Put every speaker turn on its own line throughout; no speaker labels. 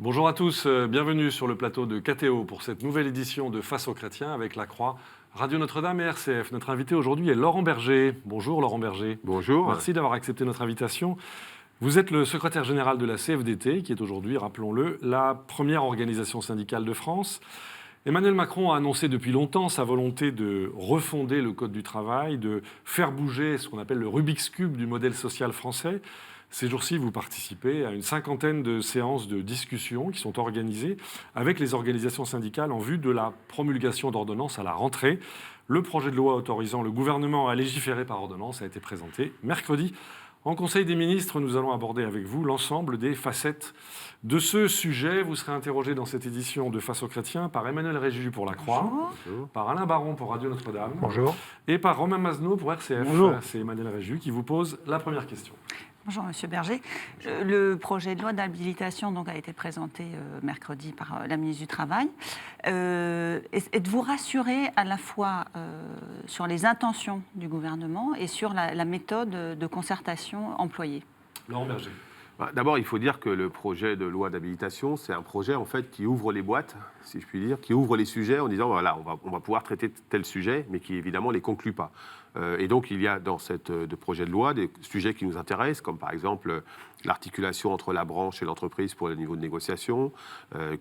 Bonjour à tous, bienvenue sur le plateau de KTO pour cette nouvelle édition de Face aux chrétiens avec La Croix, Radio Notre-Dame et RCF. Notre invité aujourd'hui est Laurent Berger. Bonjour Laurent Berger.
Bonjour.
Merci d'avoir accepté notre invitation. Vous êtes le secrétaire général de la CFDT, qui est aujourd'hui, rappelons-le, la première organisation syndicale de France. Emmanuel Macron a annoncé depuis longtemps sa volonté de refonder le Code du travail, de faire bouger ce qu'on appelle le Rubik's Cube du modèle social français. Ces jours-ci, vous participez à une 50aine de séances de discussion qui sont organisées avec les organisations syndicales en vue de la promulgation d'ordonnances à la rentrée. Le projet de loi autorisant le gouvernement à légiférer par ordonnance a été présenté mercredi. En Conseil des ministres, nous allons aborder avec vous l'ensemble des facettes de ce sujet. Vous serez interrogé dans cette édition de Face aux chrétiens par Emmanuel Régiu pour La Croix, bonjour, par Alain Baron pour Radio Notre-Dame,
bonjour,
et par Romain Mazneau pour RCF.
Bonjour.
C'est Emmanuel Régiu qui vous pose la première question.
Bonjour Monsieur Berger. Le projet de loi d'habilitation a été présenté mercredi par la ministre du Travail. Êtes-vous rassuré à la fois sur les intentions du gouvernement et sur la méthode de concertation employée?
Laurent Berger.
D'abord, il faut dire que le projet de loi d'habilitation, c'est un projet en fait qui ouvre les boîtes, si je puis dire, qui ouvre les sujets en disant voilà, on va pouvoir traiter tel sujet, mais qui évidemment les conclut pas. Et donc, il y a dans ce projet de loi des sujets qui nous intéressent, comme par exemple l'articulation entre la branche et l'entreprise pour le niveau de négociation,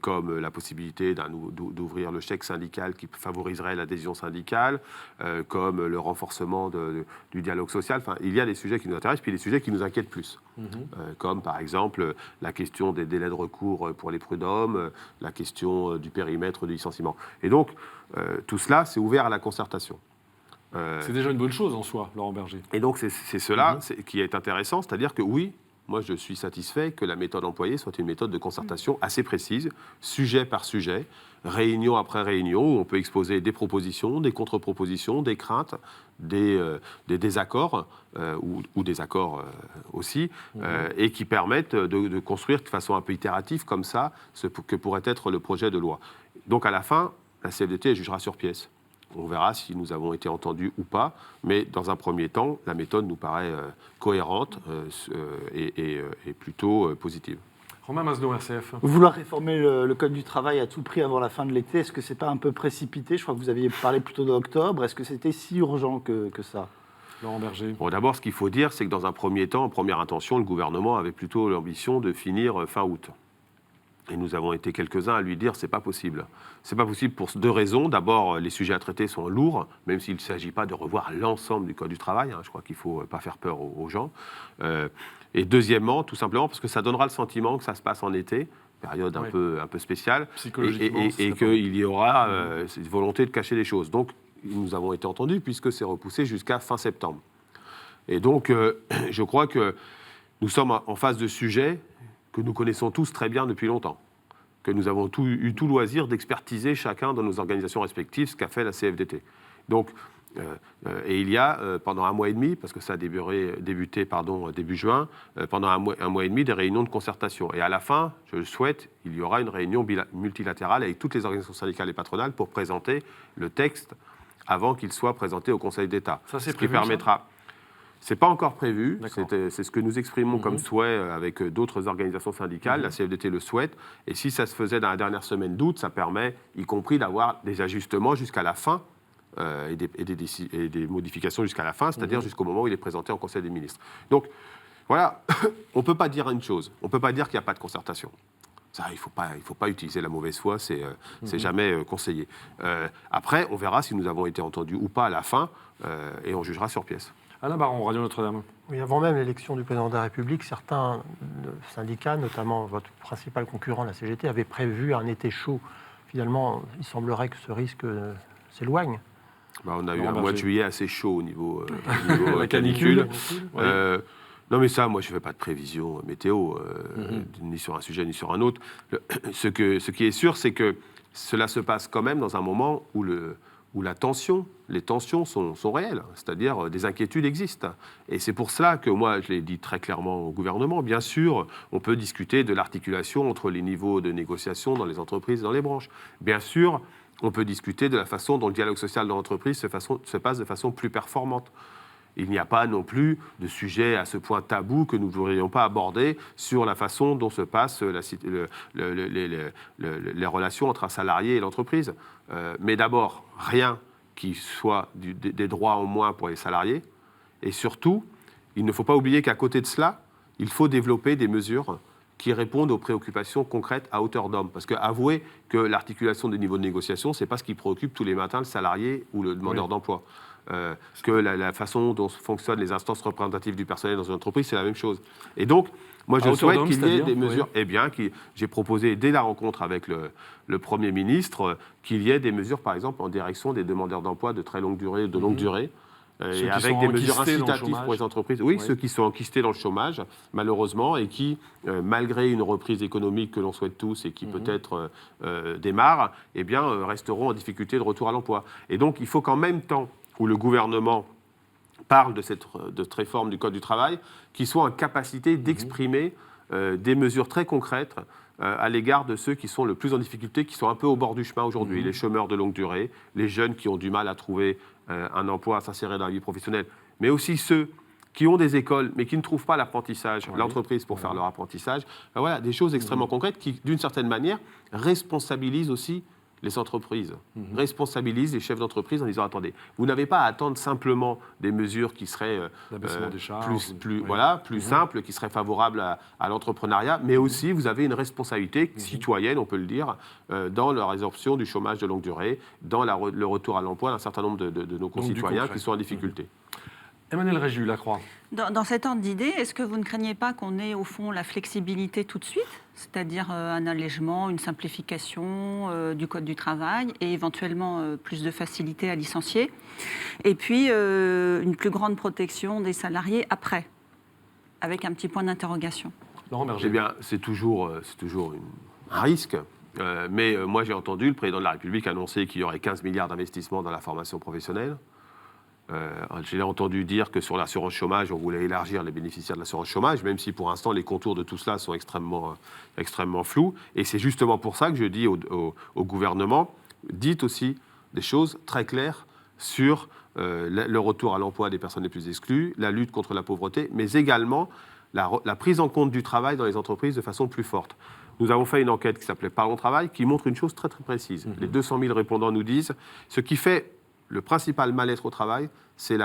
comme la possibilité d'ouvrir le chèque syndical qui favoriserait l'adhésion syndicale, comme le renforcement du dialogue social. Enfin, il y a des sujets qui nous intéressent, puis des sujets qui nous inquiètent plus, comme par exemple la question des délais de recours pour les prud'hommes, la question du périmètre du licenciement. Et donc, tout cela, c'est ouvert à la concertation.
C'est déjà une bonne chose en soi, Laurent Berger.
Et donc, c'est cela qui est intéressant, c'est-à-dire que oui, moi je suis satisfait que la méthode employée soit une méthode de concertation assez précise, sujet par sujet, réunion après réunion, où on peut exposer des propositions, des contre-propositions, des craintes, des désaccords, ou des accords aussi, et qui permettent de construire de façon un peu itérative, comme ça, ce que pourrait être le projet de loi. Donc à la fin, la CFDT jugera sur pièce. On verra si nous avons été entendus ou pas, mais dans un premier temps, la méthode nous paraît cohérente et plutôt positive.
Romain Mazneau, RCF.
Vouloir réformer le Code du travail à tout prix avant la fin de l'été, est-ce que c'est pas un peu précipité? Je crois que vous aviez parlé plutôt d'octobre. Est-ce que c'était si urgent que ça?
Laurent Berger.
Bon, d'abord, ce qu'il faut dire, c'est que dans un premier temps, en première intention, le gouvernement avait plutôt l'ambition de finir fin août. Et nous avons été quelques-uns à lui dire c'est pas possible. C'est pas possible pour deux raisons. D'abord, les sujets à traiter sont lourds, même s'il ne s'agit pas de revoir l'ensemble du Code du travail. Je crois qu'il ne faut pas faire peur aux gens. Et deuxièmement, tout simplement parce que ça donnera le sentiment que ça se passe en été, période un peu spéciale, et qu'il y aura cette volonté de cacher les choses. Donc, nous avons été entendus puisque c'est repoussé jusqu'à fin septembre. Et donc, je crois que nous sommes en face de sujets que nous connaissons tous très bien depuis longtemps, que nous avons eu tout loisir d'expertiser chacun dans nos organisations respectives, ce qu'a fait la CFDT. Donc, et il y a, pendant un mois et demi, parce que ça a débuté début juin, pendant un mois et demi, des réunions de concertation. Et à la fin, je le souhaite, il y aura une réunion multilatérale avec toutes les organisations syndicales et patronales pour présenter le texte avant qu'il soit présenté au Conseil d'État.
Ça, c'est
ce qui permettra... Ce n'est pas encore prévu, c'est ce que nous exprimons comme souhait avec d'autres organisations syndicales, la CFDT le souhaite, et si ça se faisait dans la dernière semaine d'août, ça permet, y compris d'avoir des ajustements jusqu'à la fin, et des modifications jusqu'à la fin, c'est-à-dire jusqu'au moment où il est présenté en Conseil des ministres. Donc, voilà, on ne peut pas dire une chose, on ne peut pas dire qu'il n'y a pas de concertation. Ça, il faut pas utiliser la mauvaise foi, c'est jamais conseillé. Après, on verra si nous avons été entendus ou pas à la fin, et on jugera sur pièce.
Alain Baron, Radio Notre-Dame.
Oui, avant même l'élection du président de la République, certains syndicats, notamment votre principal concurrent, la CGT, avaient prévu un été chaud. Finalement, il semblerait que ce risque s'éloigne.
On a eu un mois de juillet assez chaud au niveau
la canicule.
Non mais ça, moi je ne fais pas de prévision météo, ni sur un sujet ni sur un autre. Ce qui est sûr, c'est que cela se passe quand même dans un moment où les tensions sont réelles, c'est-à-dire des inquiétudes existent. Et c'est pour cela que moi, je l'ai dit très clairement au gouvernement, bien sûr, on peut discuter de l'articulation entre les niveaux de négociation dans les entreprises et dans les branches. Bien sûr, on peut discuter de la façon dont le dialogue social dans l'entreprise se passe de façon plus performante. il n'y a pas non plus de sujet à ce point tabou que nous ne voudrions pas aborder sur la façon dont se passent les relations entre un salarié et l'entreprise. Mais d'abord, rien qui soit des droits en moins pour les salariés. Et surtout, il ne faut pas oublier qu'à côté de cela, il faut développer des mesures qui répondent aux préoccupations concrètes à hauteur d'homme. Parce qu'avouez que l'articulation des niveaux de négociation, ce n'est pas ce qui préoccupe tous les matins le salarié ou le demandeur d'emploi. Que la façon dont fonctionnent les instances représentatives du personnel dans une entreprise, c'est la même chose. Et donc, moi, je souhaite qu'il y ait des mesures. Eh bien, j'ai proposé, dès la rencontre avec le Premier ministre, qu'il y ait des mesures, par exemple, en direction des demandeurs d'emploi de très longue durée, de longue durée, et avec des mesures incitatives pour les entreprises. Oui, ceux qui sont enquistés dans le chômage, malheureusement, et qui, malgré une reprise économique que l'on souhaite tous et qui peut-être démarre, eh bien, resteront en difficulté de retour à l'emploi. Et donc, il faut qu'en même temps où le gouvernement parle de cette réforme du Code du travail, qu'il soit en capacité d'exprimer des mesures très concrètes à l'égard de ceux qui sont le plus en difficulté, qui sont un peu au bord du chemin aujourd'hui, les chômeurs de longue durée, les jeunes qui ont du mal à trouver un emploi, à s'insérer dans la vie professionnelle, mais aussi ceux qui ont des écoles, mais qui ne trouvent pas l'apprentissage, l'entreprise pour faire leur apprentissage. Ben voilà, des choses extrêmement concrètes qui, d'une certaine manière, responsabilisent aussi les entreprises, responsabilisent les chefs d'entreprise en disant « Attendez, vous n'avez pas à attendre simplement des mesures qui seraient plus simples, qui seraient favorables à l'entrepreneuriat, mais aussi vous avez une responsabilité citoyenne, on peut le dire, dans la résorption du chômage de longue durée, dans le retour à l'emploi d'un certain nombre de nos concitoyens qui sont en difficulté.
Emmanuel Régiu, Lacroix.
Dans cet ordre d'idée, est-ce que vous ne craignez pas qu'on ait au fond la flexibilité tout de suite, c'est-à-dire un allègement, une simplification du Code du travail et éventuellement plus de facilité à licencier, et puis une plus grande protection des salariés après, avec un petit point d'interrogation?
Laurent Berger.
Eh bien, c'est toujours un risque. Mais moi, j'ai entendu le président de la République annoncer qu'il y aurait 15 milliards d'investissements dans la formation professionnelle. J'ai entendu dire que sur l'assurance chômage, on voulait élargir les bénéficiaires de l'assurance chômage, même si pour l'instant les contours de tout cela sont extrêmement flous. Et c'est justement pour ça que je dis au gouvernement, dites aussi des choses très claires sur le retour à l'emploi des personnes les plus exclues, la lutte contre la pauvreté, mais également la prise en compte du travail dans les entreprises de façon plus forte. Nous avons fait une enquête qui s'appelait Parlons Travail, qui montre une chose très très précise. Les 200 000 répondants nous disent ce qui fait le principal mal-être au travail, c'est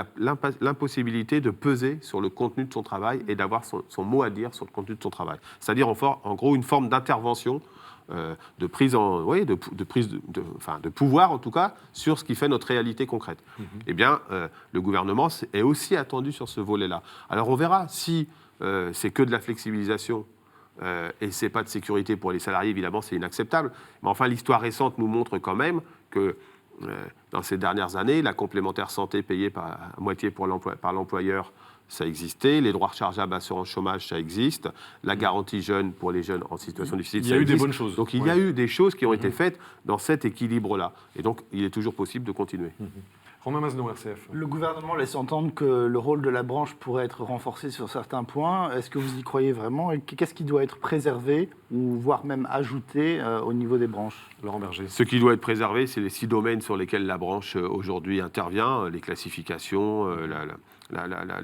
l'impossibilité de peser sur le contenu de son travail et d'avoir son mot à dire sur le contenu de son travail. C'est-à-dire, en gros, une forme d'intervention, de pouvoir, en tout cas, sur ce qui fait notre réalité concrète. Eh bien, le gouvernement est aussi attendu sur ce volet-là. Alors, on verra si c'est que de la flexibilisation et c'est pas de sécurité pour les salariés, évidemment, c'est inacceptable. Mais enfin, l'histoire récente nous montre quand même que dans ces dernières années, la complémentaire santé payée à moitié par l'employeur, ça existait. Les droits rechargeables à l'assurance chômage, ça existe. La garantie jeune pour les jeunes en situation difficile, ça existe.
Il y a eu des bonnes choses.
Donc il y a eu des choses qui ont été faites dans cet équilibre-là. Et donc il est toujours possible de continuer.
Romain Masneau, RCF.
Le gouvernement laisse entendre que le rôle de la branche pourrait être renforcé sur certains points. Est-ce que vous y croyez vraiment? Et qu'est-ce qui doit être préservé ou voire même ajouté au niveau des branches?
Laurent Berger.
Ce qui doit être préservé, c'est les 6 domaines sur lesquels la branche aujourd'hui intervient, les classifications,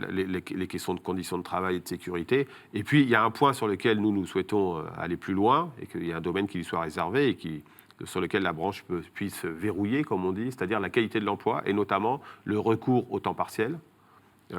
les questions de conditions de travail et de sécurité. Et puis il y a un point sur lequel nous souhaitons aller plus loin et qu'il y a un domaine qui lui soit réservé et sur lequel la branche puisse verrouiller, comme on dit, c'est-à-dire la qualité de l'emploi et notamment le recours au temps partiel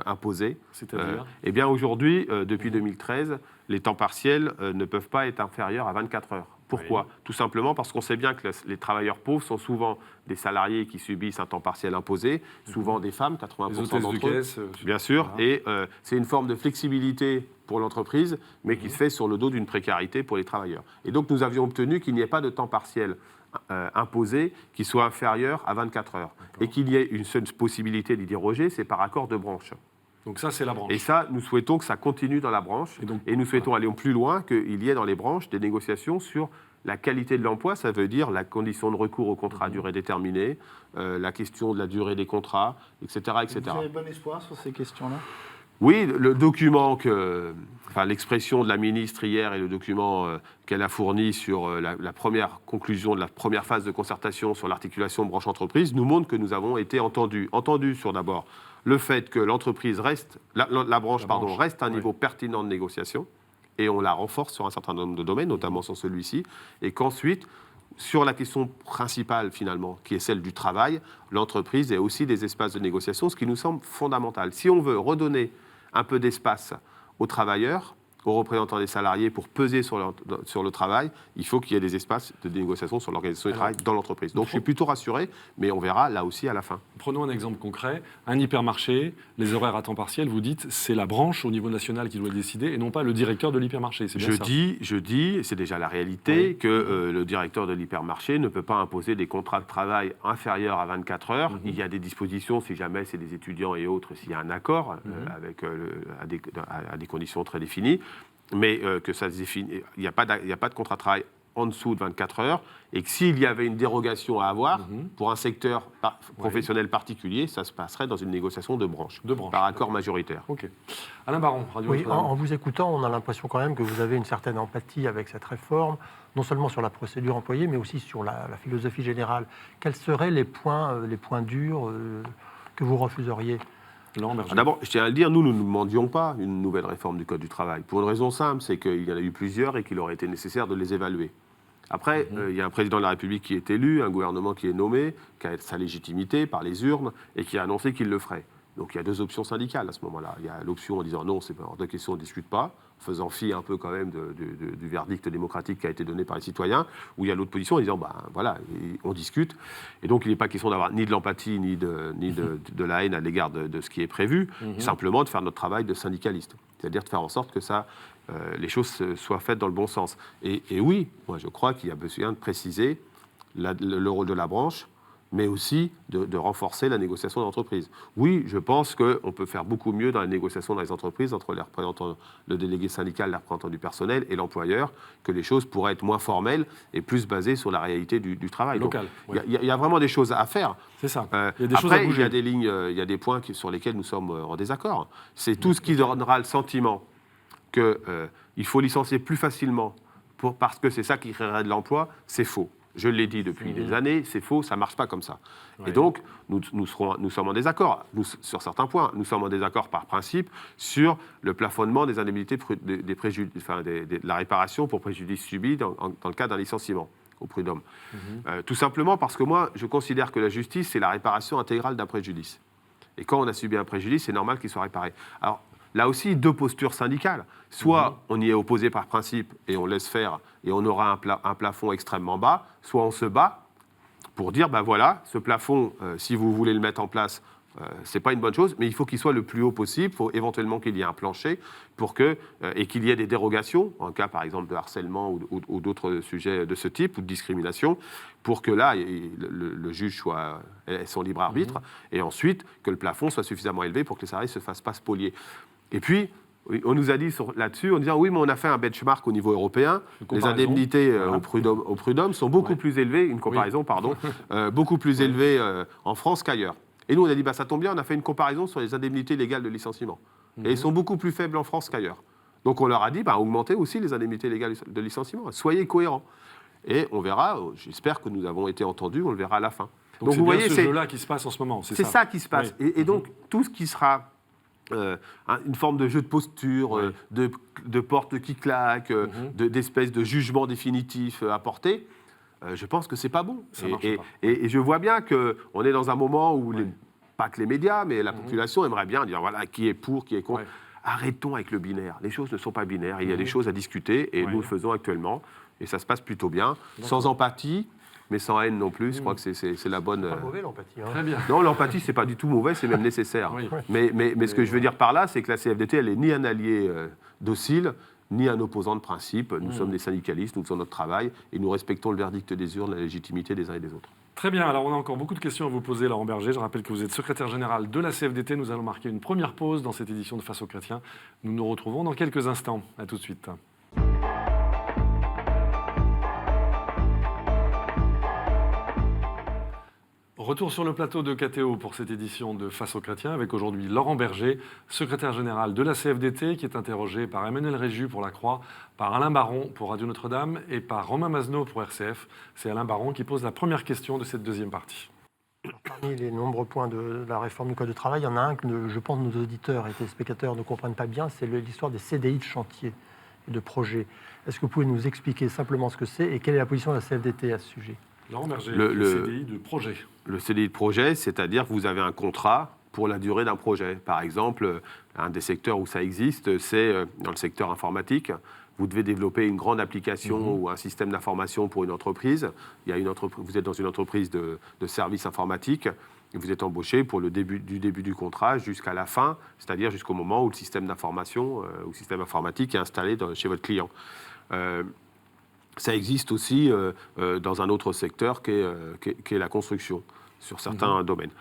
imposé.
C'est-à-dire
Eh bien aujourd'hui, depuis 2013, les temps partiels ne peuvent pas être inférieurs à 24 heures. Pourquoi? Oui. Tout simplement parce qu'on sait bien que les travailleurs pauvres sont souvent des salariés qui subissent un temps partiel imposé, souvent des femmes, 80% d'entre eux, bien sûr, voilà. Et c'est une forme de flexibilité pour l'entreprise, mais qui se fait sur le dos d'une précarité pour les travailleurs. Et donc nous avions obtenu qu'il n'y ait pas de temps partiel imposé qui soit inférieur à 24 heures. Et qu'il y ait une seule possibilité d'y déroger, c'est par accord de branche.
Donc ça, c'est la branche.
Et ça, nous souhaitons que ça continue dans la branche. Et nous souhaitons aller plus loin, qu'il y ait dans les branches des négociations sur la qualité de l'emploi. Ça veut dire la condition de recours au contrat à durée déterminée, la question de la durée des contrats, etc. etc.
Vous avez bon espoir sur ces questions-là?
Oui, le document l'expression de la ministre hier et le document qu'elle a fourni sur la première conclusion de la première phase de concertation sur l'articulation branche-entreprise nous montre que nous avons été entendus sur d'abord le fait que l'entreprise reste, la branche reste à un
oui.
niveau pertinent de négociation, et on la renforce sur un certain nombre de domaines, notamment sur celui-ci, et qu'ensuite, sur la question principale, finalement, qui est celle du travail, l'entreprise ait aussi des espaces de négociation, ce qui nous semble fondamental. Si on veut redonner un peu d'espace aux travailleurs, aux représentants des salariés pour peser sur le travail, il faut qu'il y ait des espaces de négociation sur l'organisation du travail dans l'entreprise. Donc je suis plutôt rassuré, mais on verra là aussi à la fin.
Prenons un exemple concret. Un hypermarché, les horaires à temps partiel, vous dites, c'est la branche au niveau national qui doit décider et non pas le directeur de l'hypermarché. C'est bien ça.
Je dis, c'est déjà la réalité,
Oui.
que le directeur de l'hypermarché ne peut pas imposer des contrats de travail inférieurs à 24 heures. Il y a des dispositions, si jamais c'est des étudiants et autres, s'il y a un accord avec, à des conditions très définies, mais que ça se définit, il n'y a pas de contrat de travail en dessous de 24 heures, et que s'il y avait une dérogation à avoir pour un secteur professionnel particulier, ça se passerait dans une négociation de branche, par accord majoritaire.
Ok. Alain Baron, Radio
Oui,
Notre-Dame.
en vous écoutant, on a l'impression quand même que vous avez une certaine empathie avec cette réforme, non seulement sur la procédure employée, mais aussi sur la philosophie générale. Quels seraient les points durs que vous refuseriez ?
Laurent Berger.
D'abord, je tiens à le dire, nous ne demandions pas une nouvelle réforme du Code du travail. Pour une raison simple, c'est qu'il y en a eu plusieurs et qu'il aurait été nécessaire de les évaluer. Après, il y a un président de la République qui est élu, un gouvernement qui est nommé, qui a sa légitimité par les urnes et qui a annoncé qu'il le ferait. Donc il y a deux options syndicales à ce moment-là. Il y a l'option en disant non, c'est hors de question, on ne discute pas, faisant fi un peu quand même du verdict démocratique qui a été donné par les citoyens, ou il y a l'autre position en disant voilà, on discute. Et donc il n'est pas question d'avoir ni de l'empathie ni de la haine à l'égard de ce qui est prévu, simplement de faire notre travail de syndicaliste. C'est-à-dire de faire en sorte que les choses soient faites dans le bon sens. Et oui, moi je crois qu'il y a besoin de préciser le rôle de la branche, mais aussi de renforcer la négociation d'entreprise. Oui, je pense qu'on peut faire beaucoup mieux dans la négociation dans les entreprises entre les représentants, le délégué syndical, les représentants du personnel et l'employeur, que les choses pourraient être moins formelles et plus basées sur la réalité du travail.
Local.
Il y a vraiment des choses à faire.
C'est ça. Il y a des choses à
Après,
bouger.
il y a des lignes, il y a des points sur lesquels nous sommes en désaccord. C'est tout ce qui donnera le sentiment qu'il faut licencier plus facilement parce que c'est ça qui créerait de l'emploi, c'est faux. Je l'ai dit depuis des années, c'est faux, ça ne marche pas comme ça. Ouais. Et donc, nous sommes en désaccord sur certains points. Nous sommes en désaccord par principe sur le plafonnement des indemnités de la réparation pour préjudice subi dans le cas d'un licenciement au prud'homme. Tout simplement parce que moi, je considère que la justice, c'est la réparation intégrale d'un préjudice. Et quand on a subi un préjudice, c'est normal qu'il soit réparé. Alors, là aussi, deux postures syndicales. Soit on y est opposé par principe et on laisse faire et on aura un plafond extrêmement bas, soit on se bat pour dire, voilà, ce plafond, si vous voulez le mettre en place, c'est pas une bonne chose, mais il faut qu'il soit le plus haut possible. Il faut éventuellement qu'il y ait un plancher et qu'il y ait des dérogations, en cas par exemple de harcèlement ou d'autres sujets de ce type, ou de discrimination, pour que là, le juge ait son libre arbitre, et ensuite que le plafond soit suffisamment élevé pour que les salariés ne se fassent pas spolier. Et puis, on nous a dit là-dessus, en disant oui, mais on a fait un benchmark au niveau européen. Les indemnités au prud'homme sont beaucoup plus élevées, une comparaison, beaucoup plus élevées en France qu'ailleurs. Et nous, on a dit, ça tombe bien, on a fait une comparaison sur les indemnités légales de licenciement. Et elles sont beaucoup plus faibles en France qu'ailleurs. Donc on leur a dit, augmentez aussi les indemnités légales de licenciement. Soyez cohérents. Et on verra, j'espère que nous avons été entendus, on le verra à la fin.
Donc vous voyez, c'est ce jeu-là qui se passe en ce moment, c'est ça.
C'est ça qui se passe. Oui. Et donc, tout ce qui sera une forme de jeu de posture, de porte qui claque, d'espèce de jugement définitif apporté, je pense que c'est pas bon. Et je vois bien qu'on est dans un moment où, pas que les médias, mais la population aimerait bien dire, voilà, qui est pour, qui est contre. Arrêtons avec le binaire. Les choses ne sont pas binaires. Il y a des choses à discuter, et nous le faisons actuellement. Et ça se passe plutôt bien, sans empathie, mais sans haine non plus. Je crois que c'est la bonne...
C'est pas mauvais, l'empathie.
Très bien.
Non, l'empathie, c'est pas du tout mauvais, c'est même nécessaire. Mais ce que je veux dire par là, c'est que la CFDT, elle n'est ni un allié docile, ni un opposant de principe. Nous sommes des syndicalistes, nous faisons notre travail, et nous respectons le verdict des urnes, la légitimité des uns et des autres.
Très bien, alors on a encore beaucoup de questions à vous poser, Laurent Berger. Je rappelle que vous êtes secrétaire général de la CFDT. Nous allons marquer une première pause dans cette édition de Face aux chrétiens. Nous nous retrouvons dans quelques instants. À tout de suite. Retour sur le plateau de KTO pour cette édition de Face aux chrétiens avec aujourd'hui Laurent Berger, secrétaire général de la CFDT, qui est interrogé par Emmanuel Réjus pour La Croix, par Alain Baron pour Radio Notre-Dame et par Romain Mazneau pour RCF. C'est Alain Baron qui pose la première question de cette deuxième partie.
Alors, parmi les nombreux points de la réforme du Code du travail, il y en a un que je pense nos auditeurs et téléspectateurs ne comprennent pas bien, c'est l'histoire des CDI de chantier et de projet. Est-ce que vous pouvez nous expliquer simplement ce que c'est et quelle est la position de la CFDT à ce sujet?
Laurent Berger,
Le-
le
le-
CDI de projet.
Le CDI de projet, c'est-à-dire que vous avez un contrat pour la durée d'un projet. Par exemple, un des secteurs où ça existe, c'est dans le secteur informatique. Vous devez développer une grande application ou un système d'information pour une entreprise. Vous êtes dans une entreprise de services informatiques et vous êtes embauché pour du début du contrat jusqu'à la fin, c'est-à-dire jusqu'au moment où le système d'information ou le système informatique est installé chez votre client. Ça existe aussi dans un autre secteur qui est la construction, sur certains domaines.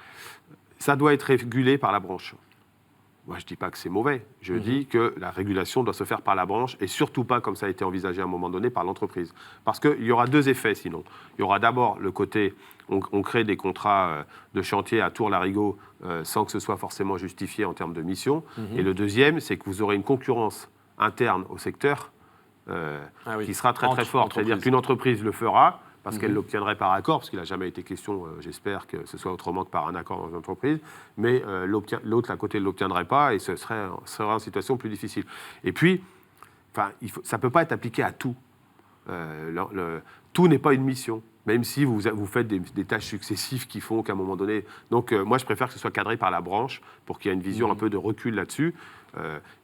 Ça doit être régulé par la branche. Moi, je ne dis pas que c'est mauvais. Je dis que la régulation doit se faire par la branche et surtout pas, comme ça a été envisagé à un moment donné, par l'entreprise. Parce qu'il y aura deux effets sinon. Il y aura d'abord le côté, on crée des contrats de chantier à tour-larigot sans que ce soit forcément justifié en termes de mission. Et le deuxième, c'est que vous aurez une concurrence interne au secteur qui sera très très forte. C'est-à-dire qu'une entreprise le fera parce qu'elle l'obtiendrait par accord, parce qu'il n'a jamais été question, j'espère, que ce soit autrement que par un accord dans une entreprise, mais l'autre à côté ne l'obtiendrait pas et ce serait une situation plus difficile. Et puis, ça ne peut pas être appliqué à tout. Tout n'est pas une mission, même si vous faites des tâches successives qui font qu'à un moment donné... Donc moi, je préfère que ce soit cadré par la branche pour qu'il y ait une vision un peu de recul là-dessus.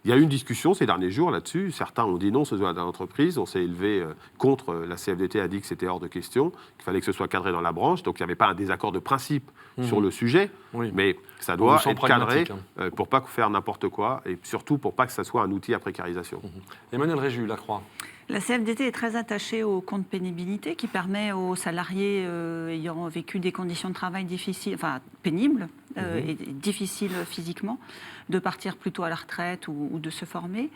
Il y a eu une discussion ces derniers jours là-dessus. Certains ont dit non, ce soit dans l'entreprise. On s'est élevé contre. La CFDT a dit que c'était hors de question, qu'il fallait que ce soit cadré dans la branche. Donc il n'y avait pas un désaccord de principe sur le sujet, mais ça doit être cadré pour ne pas faire n'importe quoi et surtout pour ne pas que ça soit un outil à précarisation.
Emmanuel Réju, La Croix.
La CFDT est très attachée au compte pénibilité qui permet aux salariés ayant vécu des conditions de travail difficiles, pénibles et difficiles physiquement, de partir plutôt à la retraite ou de se former.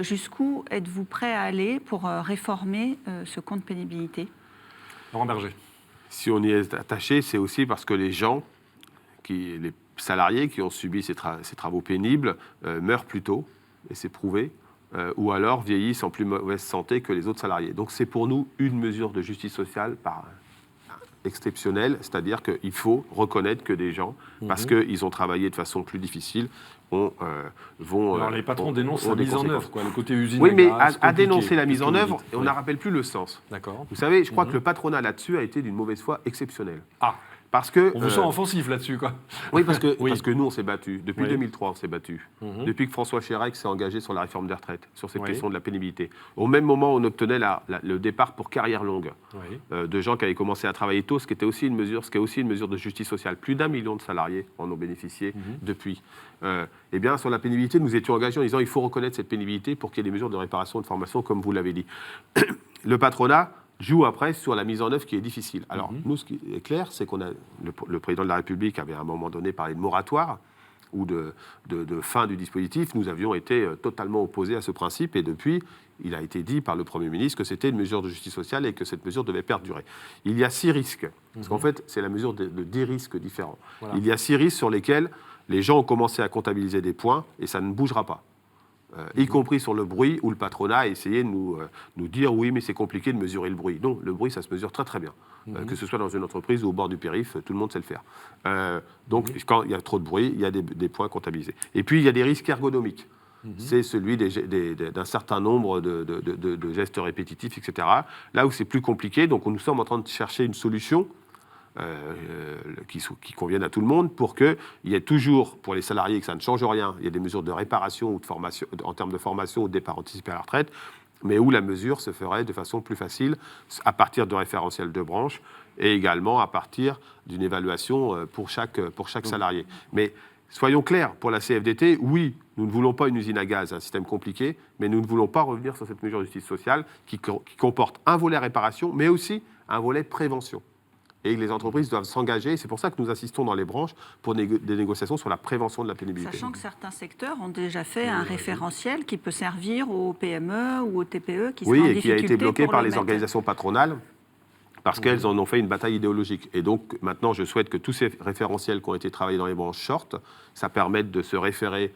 Jusqu'où êtes-vous prêt à aller pour réformer ce compte pénibilité?
Laurent Berger.
Si on y est attaché, c'est aussi parce que les salariés qui ont subi ces travaux pénibles meurent plus tôt, et c'est prouvé. Ou alors vieillissent en plus mauvaise santé que les autres salariés. Donc c'est pour nous une mesure de justice sociale exceptionnelle, c'est-à-dire qu'il faut reconnaître que des gens, parce qu'ils ont travaillé de façon plus difficile, vont...
Alors les patrons dénoncent la mise en œuvre, le côté usine
Oui, mais
gaz,
à dénoncer la mise en œuvre, on ne rappelle plus le sens.
D'accord.
Vous savez, je crois que le patronat là-dessus a été d'une mauvaise foi exceptionnelle.
Ah,
parce que,
on vous sent offensif là-dessus, quoi.
Oui, parce que nous, on s'est battus. Depuis 2003, on s'est battus.
Mhm.
Depuis que François Chirac s'est engagé sur la réforme des retraites, sur cette question de la pénibilité. Au même moment, on obtenait le départ pour carrière longue de gens qui avaient commencé à travailler tôt, ce qui est aussi une mesure de justice sociale. Plus d'1 million de salariés en ont bénéficié depuis. Eh bien, sur la pénibilité, nous étions engagés en disant qu'il faut reconnaître cette pénibilité pour qu'il y ait des mesures de réparation et de formation, comme vous l'avez dit. Le patronat joue après sur la mise en œuvre qui est difficile. Alors, nous, ce qui est clair, c'est qu'on a... Le président de la République avait à un moment donné parlé de moratoire ou de fin du dispositif. Nous avions été totalement opposés à ce principe et depuis, il a été dit par le Premier ministre que c'était une mesure de justice sociale et que cette mesure devait perdurer. Il y a 6 risques, parce qu'en fait, c'est la mesure de 10 risques différents. Voilà. Il y a 6 risques sur lesquels les gens ont commencé à comptabiliser des points et ça ne bougera pas. Y compris sur le bruit, où le patronat a essayé de nous dire « oui, mais c'est compliqué de mesurer le bruit ». Non, le bruit, ça se mesure très très bien. Que ce soit dans une entreprise ou au bord du périph', tout le monde sait le faire. Donc, quand il y a trop de bruit, il y a des points comptabilisés. Et puis, il y a des risques ergonomiques. C'est celui d'un certain nombre de gestes répétitifs, etc. Là où c'est plus compliqué, donc nous sommes en train de chercher une solution qui conviennent à tout le monde pour qu'il y ait toujours, pour les salariés, que ça ne change rien, il y a des mesures de réparation ou de formation, en termes de formation ou de départ anticipé à la retraite, mais où la mesure se ferait de façon plus facile à partir de référentiels de branche et également à partir d'une évaluation pour chaque salarié. Mais soyons clairs, pour la CFDT, oui, nous ne voulons pas une usine à gaz, un système compliqué, mais nous ne voulons pas revenir sur cette mesure de justice sociale qui comporte un volet réparation, mais aussi un volet prévention. Et les entreprises doivent s'engager. C'est pour ça que nous insistons dans les branches pour des négociations sur la prévention de la pénibilité.
Sachant que certains secteurs ont déjà fait un référentiel qui peut servir aux PME ou aux TPE qui sont en difficulté.
Oui, et qui a été bloqué par les organisations patronales parce qu'elles en ont fait une bataille idéologique. Et donc, maintenant, je souhaite que tous ces référentiels qui ont été travaillés dans les branches sortent. Ça permette de se référer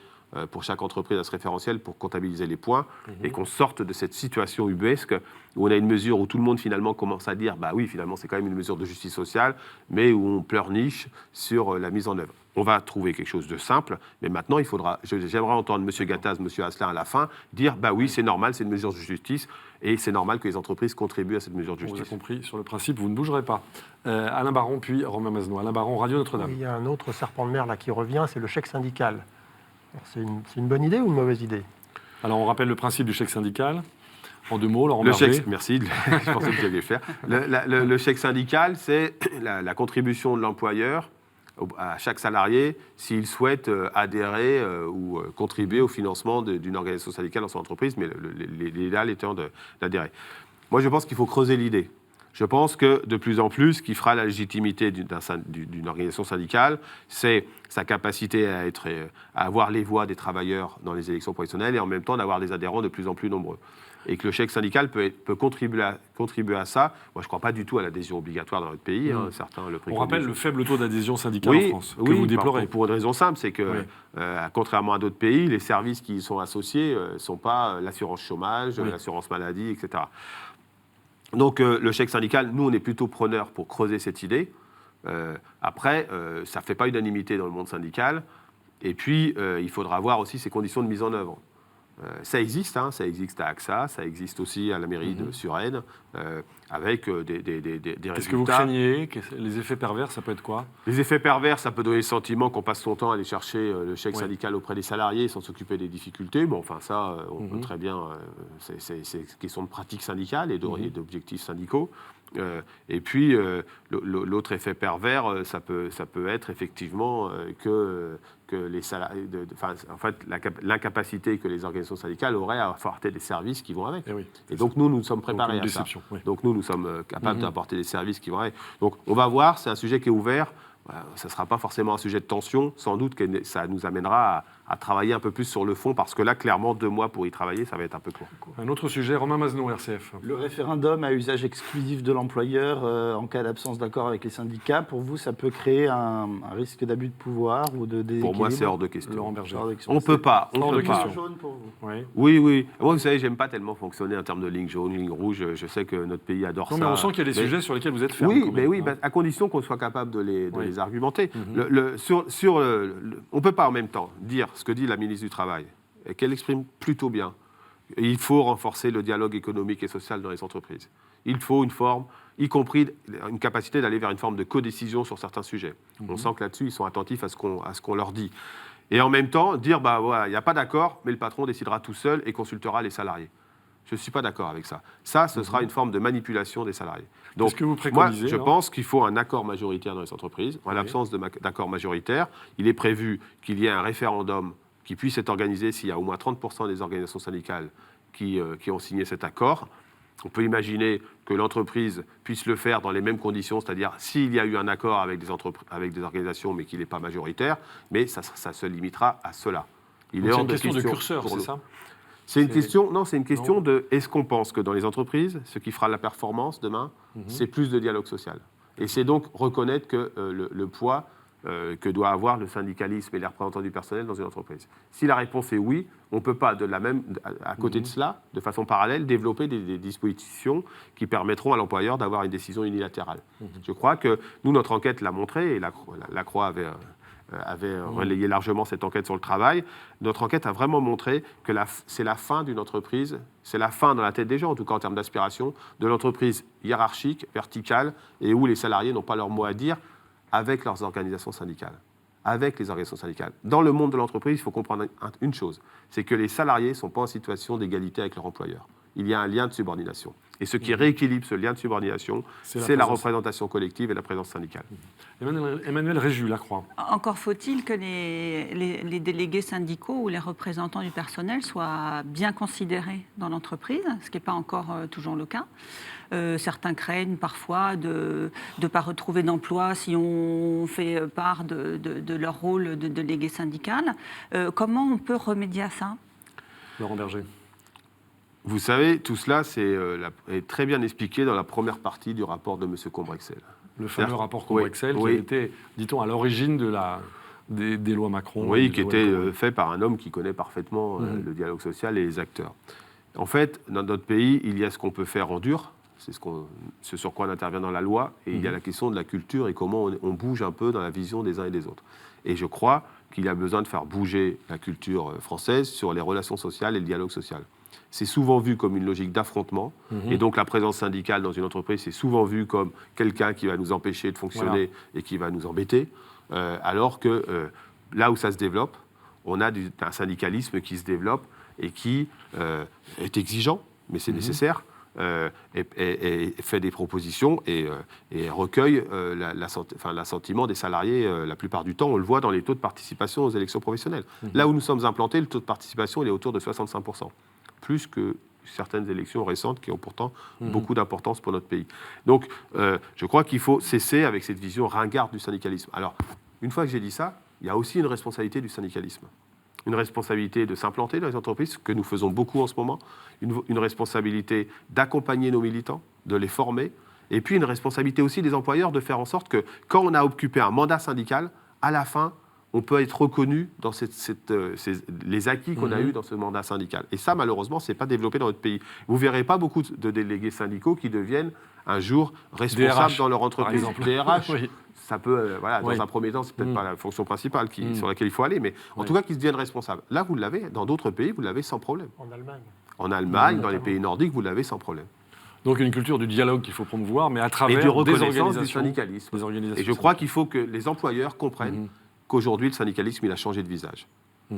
pour chaque entreprise à ce référentiel pour comptabiliser les points et qu'on sorte de cette situation ubuesque où on a une mesure où tout le monde finalement commence à dire bah oui, finalement c'est quand même une mesure de justice sociale, mais où on pleurniche sur la mise en œuvre. On va trouver quelque chose de simple, mais maintenant j'aimerais entendre M. Gattaz, M. Asselin à la fin dire bah oui, c'est normal, c'est une mesure de justice et c'est normal que les entreprises contribuent à cette mesure de
On vous a
justice.
compris, sur le principe, vous ne bougerez pas. Alain Baron, puis Romain Masneau. Alain Baron, Radio Notre-Dame.
Il y a un autre serpent de mer là qui revient, c'est le chèque syndical. Alors, c'est une bonne idée ou une mauvaise idée?
Alors, on rappelle le principe du chèque syndical. En 2 mots, Laurent Berger.
Merci, je pensais que tu allais le faire. Le chèque syndical, c'est la contribution de l'employeur à chaque salarié s'il souhaite adhérer ou contribuer au financement d'une organisation syndicale dans son entreprise, mais l'idéal étant d'adhérer. Moi, je pense qu'il faut creuser l'idée. Je pense que de plus en plus, ce qui fera la légitimité d'une organisation syndicale, c'est sa capacité à avoir les voix des travailleurs dans les élections professionnelles et en même temps d'avoir des adhérents de plus en plus nombreux. Et que le chèque syndical peut contribuer à ça. Moi, je ne crois pas du tout à l'adhésion obligatoire dans notre pays. Certains le préconisent.
On rappelle le faible taux d'adhésion syndicale en France, que vous déplorez.
Pour une raison simple, c'est que, contrairement à d'autres pays, les services qui y sont associés ne sont pas l'assurance chômage, l'assurance maladie, etc. Donc, le chèque syndical, nous, on est plutôt preneurs pour creuser cette idée. Après, ça ne fait pas unanimité dans le monde syndical. Et puis, il faudra voir aussi ses conditions de mise en œuvre. Ça existe, ça existe à AXA, ça existe aussi à la mairie de Suresnes, avec des résultats.
Qu'est-ce que vous craignez? Les effets pervers, ça peut être quoi?
Les effets pervers, ça peut donner le sentiment qu'on passe son temps à aller chercher le chèque syndical auprès des salariés sans s'occuper des difficultés. Bon, enfin ça, on peut très bien... c'est une question de pratique syndicale et d'objectifs syndicaux. Et puis, l'autre effet pervers, ça peut être effectivement que les salariés... en fait, l'incapacité que les organisations syndicales auraient à apporter des services qui vont avec. Et donc, nous sommes préparés à ça. Donc, nous sommes capables d'apporter des services qui vont avec. Donc, on va voir, c'est un sujet qui est ouvert. Ça ne sera pas forcément un sujet de tension. Sans doute que ça nous amènera à travailler un peu plus sur le fond, parce que là, clairement, 2 mois pour y travailler, ça va être un peu court.
Un autre sujet, Romain Masneau, RCF.
Le référendum à usage exclusif de l'employeur en cas d'absence d'accord avec les syndicats, pour vous, ça peut créer un risque d'abus de pouvoir ou de déséquilibre?
Pour moi, c'est hors de question.
Laurent Berger.
On ne peut pas.
Hors de question.
Jaune pour vous.
Oui. Moi, vous savez, j'aime pas tellement fonctionner en termes de ligne jaune, ligne rouge. Je sais que notre pays adore ça.
Mais on sent qu'il y a des sujets sur lesquels vous êtes ferme.
Oui, à condition qu'on soit capable de les argumenter. On ne peut pas en même temps dire ce que dit la ministre du Travail, et qu'elle exprime plutôt bien. Il faut renforcer le dialogue économique et social dans les entreprises. Il faut une forme, y compris une capacité d'aller vers une forme de codécision sur certains sujets. On sent que là-dessus, ils sont attentifs à ce qu'on leur dit. Et en même temps, dire, il n'y a pas d'accord, mais le patron décidera tout seul et consultera les salariés. Je ne suis pas d'accord avec ça. Ça, ce sera une forme de manipulation des salariés. Donc,
ce que vous préconisez,
moi, je pense qu'il faut un accord majoritaire dans les entreprises. En l'absence d'accord majoritaire, il est prévu qu'il y ait un référendum qui puisse être organisé s'il y a au moins 30% des organisations syndicales qui ont signé cet accord. On peut imaginer que l'entreprise puisse le faire dans les mêmes conditions, c'est-à-dire s'il y a eu un accord avec des organisations, mais qu'il n'est pas majoritaire, mais ça se limitera à cela.
C'est une question de curseur, c'est ça?
C'est une question de est-ce qu'on pense que dans les entreprises, ce qui fera la performance demain, c'est plus de dialogue social. Et c'est donc reconnaître que le poids que doit avoir le syndicalisme et les représentants du personnel dans une entreprise. Si la réponse est oui, on ne peut pas, à côté de cela, de façon parallèle, développer des dispositions qui permettront à l'employeur d'avoir une décision unilatérale. Je crois que nous, notre enquête l'a montré, et la Croix avait relayé largement cette enquête sur le travail. Notre enquête a vraiment montré que c'est la fin d'une entreprise, c'est la fin dans la tête des gens, en tout cas en termes d'aspiration, de l'entreprise hiérarchique, verticale, et où les salariés n'ont pas leur mot à dire avec leurs organisations syndicales. Avec les organisations syndicales. Dans le monde de l'entreprise, il faut comprendre une chose, c'est que les salariés ne sont pas en situation d'égalité avec leur employeur. Il y a un lien de subordination. Et ce qui rééquilibre ce lien de subordination, c'est la représentation collective et la présence syndicale.
Emmanuel Réju, La Croix.
Encore faut-il que les délégués syndicaux ou les représentants du personnel soient bien considérés dans l'entreprise, ce qui n'est pas encore toujours le cas. Certains craignent parfois de ne pas retrouver d'emploi si on fait part de leur rôle de délégué syndical. Comment on peut remédier à ça?
Laurent Berger.
Vous savez, tout cela est très bien expliqué dans la première partie du rapport de M. Combrexel.
Le fameux rapport Combrexel qui a été, dit-on, à l'origine de des lois Macron.
Oui,
des
qui
lois
était
El Khomri.
fait par un homme qui connaît parfaitement le dialogue social et les acteurs. En fait, dans notre pays, il y a ce qu'on peut faire en dur, c'est ce sur quoi on intervient dans la loi, et il y a la question de la culture et comment on bouge un peu dans la vision des uns et des autres. Et je crois qu'il y a besoin de faire bouger la culture française sur les relations sociales et le dialogue social. C'est souvent vu comme une logique d'affrontement, et donc la présence syndicale dans une entreprise, c'est souvent vu comme quelqu'un qui va nous empêcher de fonctionner et qui va nous embêter, alors que là où ça se développe, on a un syndicalisme qui se développe et qui est exigeant, mais c'est nécessaire, et fait des propositions et recueille l'assentiment des salariés la plupart du temps. On le voit dans les taux de participation aux élections professionnelles. Là où nous sommes implantés, le taux de participation il est autour de 65%, plus que certaines élections récentes qui ont pourtant beaucoup d'importance pour notre pays. Donc je crois qu'il faut cesser avec cette vision ringarde du syndicalisme. Alors, une fois que j'ai dit ça, il y a aussi une responsabilité du syndicalisme. Une responsabilité de s'implanter dans les entreprises, que nous faisons beaucoup en ce moment, une responsabilité d'accompagner nos militants, de les former, et puis une responsabilité aussi des employeurs de faire en sorte que quand on a occupé un mandat syndical, à la fin, on peut être reconnu dans les acquis qu'on a eus dans ce mandat syndical. Et ça, malheureusement, ce n'est pas développé dans notre pays. Vous ne verrez pas beaucoup de délégués syndicaux qui deviennent un jour responsables dans leur entreprise. DRH, oui. Ça peut, dans un premier temps, c'est peut-être pas la fonction principale sur laquelle il faut aller, mais en tout cas, qu'ils deviennent responsables. Là, vous l'avez, dans d'autres pays, vous l'avez sans problème.
En Allemagne.
En Allemagne, dans les pays nordiques, vous l'avez sans problème.
Donc une culture du dialogue qu'il faut promouvoir, mais à travers
et de reconnaissance
des organisations,
du syndicalisme.
Des organisations
et je crois qu'il faut que les employeurs comprennent qu'aujourd'hui, le syndicalisme, il a changé de visage.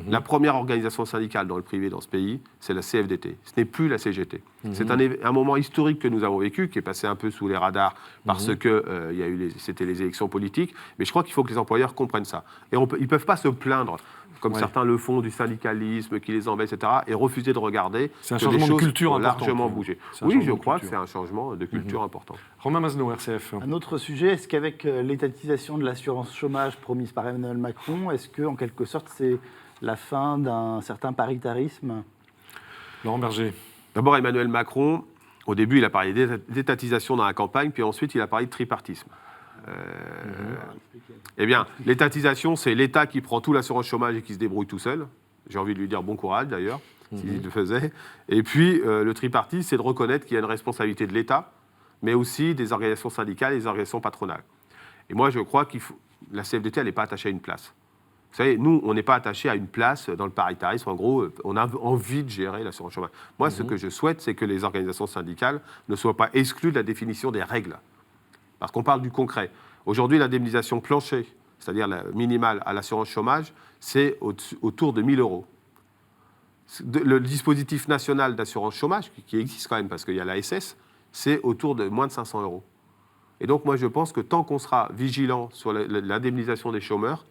La première organisation syndicale dans le privé dans ce pays, c'est la CFDT. Ce n'est plus la CGT. C'est un moment historique que nous avons vécu, qui est passé un peu sous les radars parce que c'était les élections politiques. Mais je crois qu'il faut que les employeurs comprennent ça. Et ils ne peuvent pas se plaindre, comme certains le font, du syndicalisme qui les embête, etc., et refuser de regarder
c'est un
que
changement
les choses
de culture
ont
important,
largement bougé. Oui, je crois que c'est un changement de culture important.
Romain Masneau, RCF.
Un autre sujet, est-ce qu'avec l'étatisation de l'assurance chômage promise par Emmanuel Macron, est-ce qu'en quelque sorte c'est la fin d'un certain paritarisme?
Laurent Berger.
D'abord, Emmanuel Macron, au début, il a parlé d'étatisation dans la campagne, puis ensuite, il a parlé de tripartisme. Eh bien, l'étatisation, c'est l'État qui prend tout l'assurance chômage et qui se débrouille tout seul. J'ai envie de lui dire bon courage, d'ailleurs, s'il le faisait. Et puis, le tripartisme, c'est de reconnaître qu'il y a une responsabilité de l'État, mais aussi des organisations syndicales et des organisations patronales. Et moi, je crois que la CFDT, elle n'est pas attachée à une place. Vous savez, nous, on n'est pas attaché à une place dans le paritarisme. En gros, on a envie de gérer l'assurance chômage. Moi, ce que je souhaite, c'est que les organisations syndicales ne soient pas exclues de la définition des règles. Parce qu'on parle du concret. Aujourd'hui, l'indemnisation plancher, c'est-à-dire la minimale à l'assurance chômage, c'est autour de 1 000 €. Le dispositif national d'assurance chômage, qui existe quand même parce qu'il y a l'ASS, c'est autour de moins de 500 €. Et donc, moi, je pense que tant qu'on sera vigilant sur l'indemnisation des chômeurs,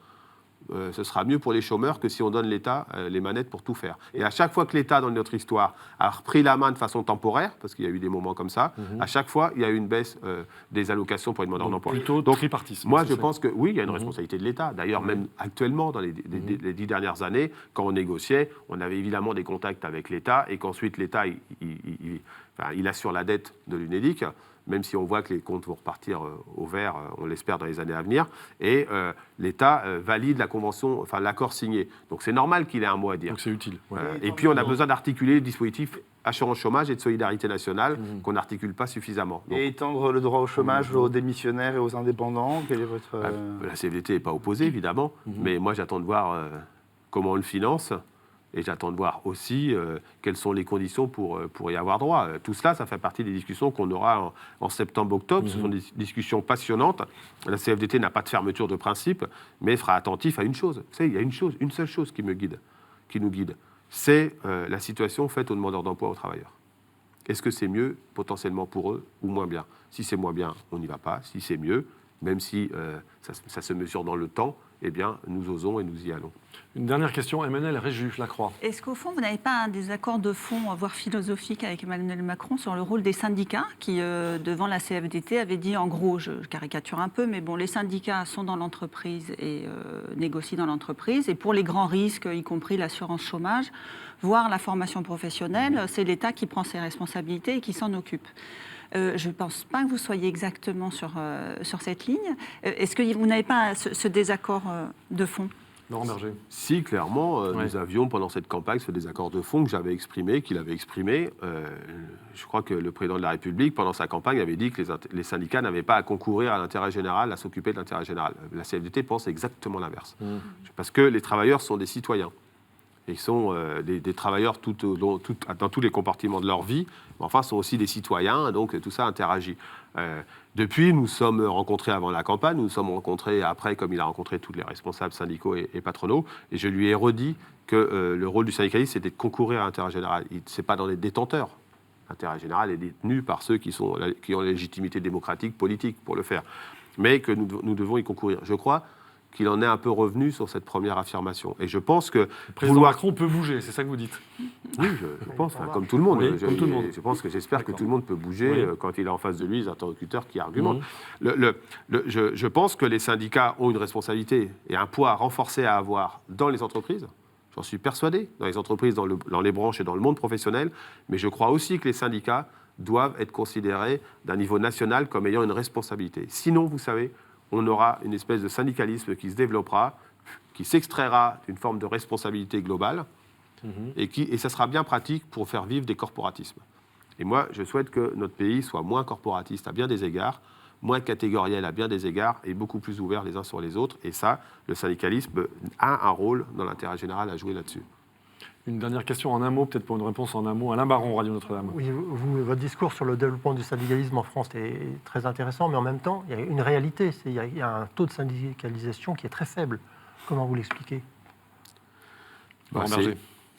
ce sera mieux pour les chômeurs que si on donne l'État les manettes pour tout faire. Et à chaque fois que l'État, dans notre histoire, a repris la main de façon temporaire, parce qu'il y a eu des moments comme ça, à chaque fois, il y a eu une baisse des allocations pour les demandeurs d'emploi.
Plutôt tripartisme.
Moi, je pense que oui, il y a une responsabilité de l'État. D'ailleurs, même actuellement, dans les 10 dernières années, quand on négociait, on avait évidemment des contacts avec l'État, et qu'ensuite l'État, il assure la dette de l'UNEDIC, même si on voit que les comptes vont repartir au vert, on l'espère, dans les années à venir, et l'État valide la convention, l'accord signé. Donc c'est normal qu'il ait un mot à dire.
Donc c'est utile. Ouais.
Et puis on a besoin d'articuler les dispositifs assurance chômage et de solidarité nationale qu'on n'articule pas suffisamment. Donc,
et étendre le droit au chômage aux démissionnaires et aux indépendants, quel est votre...
La CFDT n'est pas opposée, évidemment, mais moi j'attends de voir comment on le finance. Et j'attends de voir aussi quelles sont les conditions pour y avoir droit. Tout cela, ça fait partie des discussions qu'on aura en septembre-octobre. Ce sont des discussions passionnantes. La CFDT n'a pas de fermeture de principe, mais sera attentif à une chose. Vous savez, il y a une seule chose qui nous guide. C'est la situation faite aux demandeurs d'emploi, aux travailleurs. Est-ce que c'est mieux potentiellement pour eux ou moins bien? Si c'est moins bien, on n'y va pas. Si c'est mieux, même si ça se mesure dans le temps, eh bien, nous osons et nous y allons.
Une dernière question, Emmanuel Réjus-Lacroix.
Est-ce qu'au fond, vous n'avez pas un désaccord de fond, voire philosophique, avec Emmanuel Macron sur le rôle des syndicats qui, devant la CFDT, avait dit, en gros, je caricature un peu, mais bon, les syndicats sont dans l'entreprise et négocient dans l'entreprise, et pour les grands risques, y compris l'assurance chômage, voire la formation professionnelle, c'est l'État qui prend ses responsabilités et qui s'en occupe. Je ne pense pas que vous soyez exactement sur cette ligne. Est-ce que vous n'avez pas ce désaccord de fond ?
Laurent Berger.
Si, clairement,
Ouais.
nous avions, pendant cette campagne, ce désaccord de fond que j'avais exprimé, qu'il avait exprimé. Je crois que le président de la République, pendant sa campagne, avait dit que les syndicats n'avaient pas à concourir à l'intérêt général, à s'occuper de l'intérêt général. La CFDT pense exactement l'inverse. Parce que les travailleurs sont des citoyens. Ils sont des travailleurs dans tous les compartiments de leur vie, mais enfin, sont aussi des citoyens, donc tout ça interagit. Depuis, nous sommes rencontrés avant la campagne, nous nous sommes rencontrés après, comme il a rencontré tous les responsables syndicaux et patronaux, et je lui ai redit que le rôle du syndicaliste, c'était de concourir à l'intérêt général. Ce n'est pas dans les détenteurs. L'intérêt général est détenu par ceux qui ont la légitimité démocratique, politique pour le faire, mais que nous devons y concourir. Je crois qu'il en est un peu revenu sur cette première affirmation. Et je pense que...
Le président Macron peut bouger, c'est ça que vous dites?
Oui, je pense, comme tout le monde.
Oui, comme tout le monde.
J'espère que
D'accord.
tout le monde peut bouger
Oui.
quand il a en face de lui des interlocuteurs qui argumentent. Je pense que les syndicats ont une responsabilité et un poids renforcé à avoir dans les entreprises. J'en suis persuadé, dans les entreprises, dans les branches et dans le monde professionnel. Mais je crois aussi que les syndicats doivent être considérés d'un niveau national comme ayant une responsabilité. Sinon, vous savez, on aura une espèce de syndicalisme qui se développera, qui s'extraira d'une forme de responsabilité globale, et ça sera bien pratique pour faire vivre des corporatismes. Et moi, je souhaite que notre pays soit moins corporatiste à bien des égards, moins catégoriel à bien des égards, et beaucoup plus ouvert les uns sur les autres. Et ça, le syndicalisme a un rôle dans l'intérêt général à jouer là-dessus.
Une dernière question en un mot, peut-être pour une réponse en un mot. Alain Baron, Radio Notre-Dame.
Oui, votre discours sur le développement du syndicalisme en France est très intéressant, mais en même temps, il y a une réalité. Il y a un taux de syndicalisation qui est très faible. Comment vous l'expliquez?
Laurent
C'est
Berger.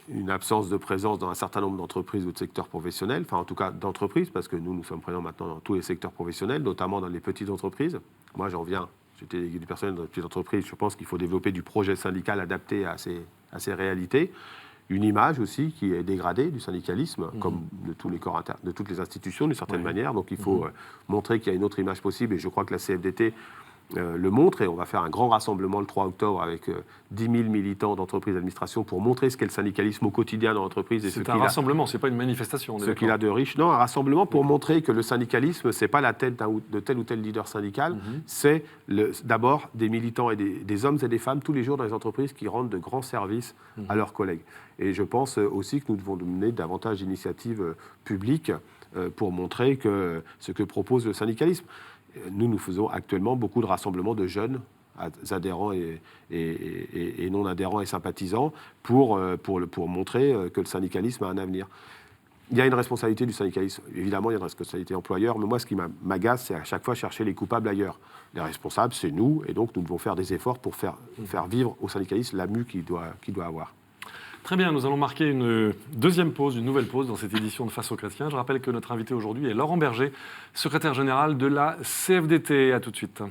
une absence de présence dans un certain nombre d'entreprises ou de secteurs professionnels, enfin en tout cas d'entreprises, parce que nous sommes présents maintenant dans tous les secteurs professionnels, notamment dans les petites entreprises. Moi, j'en viens, j'étais du personnel dans les petites entreprises, je pense qu'il faut développer du projet syndical adapté à ces réalités. Une image aussi qui est dégradée du syndicalisme, comme de tous les corps de toutes les institutions d'une certaine manière. Donc il faut montrer qu'il y a une autre image possible, et je crois que la CFDT le montre, et on va faire un grand rassemblement le 3 octobre avec 10 000 militants d'entreprises et d'administration pour montrer ce qu'est le syndicalisme au quotidien dans l'entreprise.
C'est un rassemblement, c'est pas une manifestation.
Ce qu'il a de riche. Non, un rassemblement pour montrer que le syndicalisme, c'est pas la tête de tel ou tel leader syndical, c'est d'abord des militants et des hommes et des femmes tous les jours dans les entreprises qui rendent de grands services à leurs collègues. Et je pense aussi que nous devons mener davantage d'initiatives publiques pour montrer que ce que propose le syndicalisme. Nous faisons actuellement beaucoup de rassemblements de jeunes adhérents et non adhérents et sympathisants pour montrer que le syndicalisme a un avenir. Il y a une responsabilité du syndicalisme. Évidemment, il y a une responsabilité employeur, mais moi, ce qui m'agace, c'est à chaque fois chercher les coupables ailleurs. Les responsables, c'est nous, et donc nous devons faire des efforts pour faire vivre au syndicalisme la mue qu'il doit avoir.
Très bien, nous allons marquer une deuxième pause, une nouvelle pause dans cette édition de Face aux chrétiens. Je rappelle que notre invité aujourd'hui est Laurent Berger, secrétaire général de la CFDT. À tout de suite.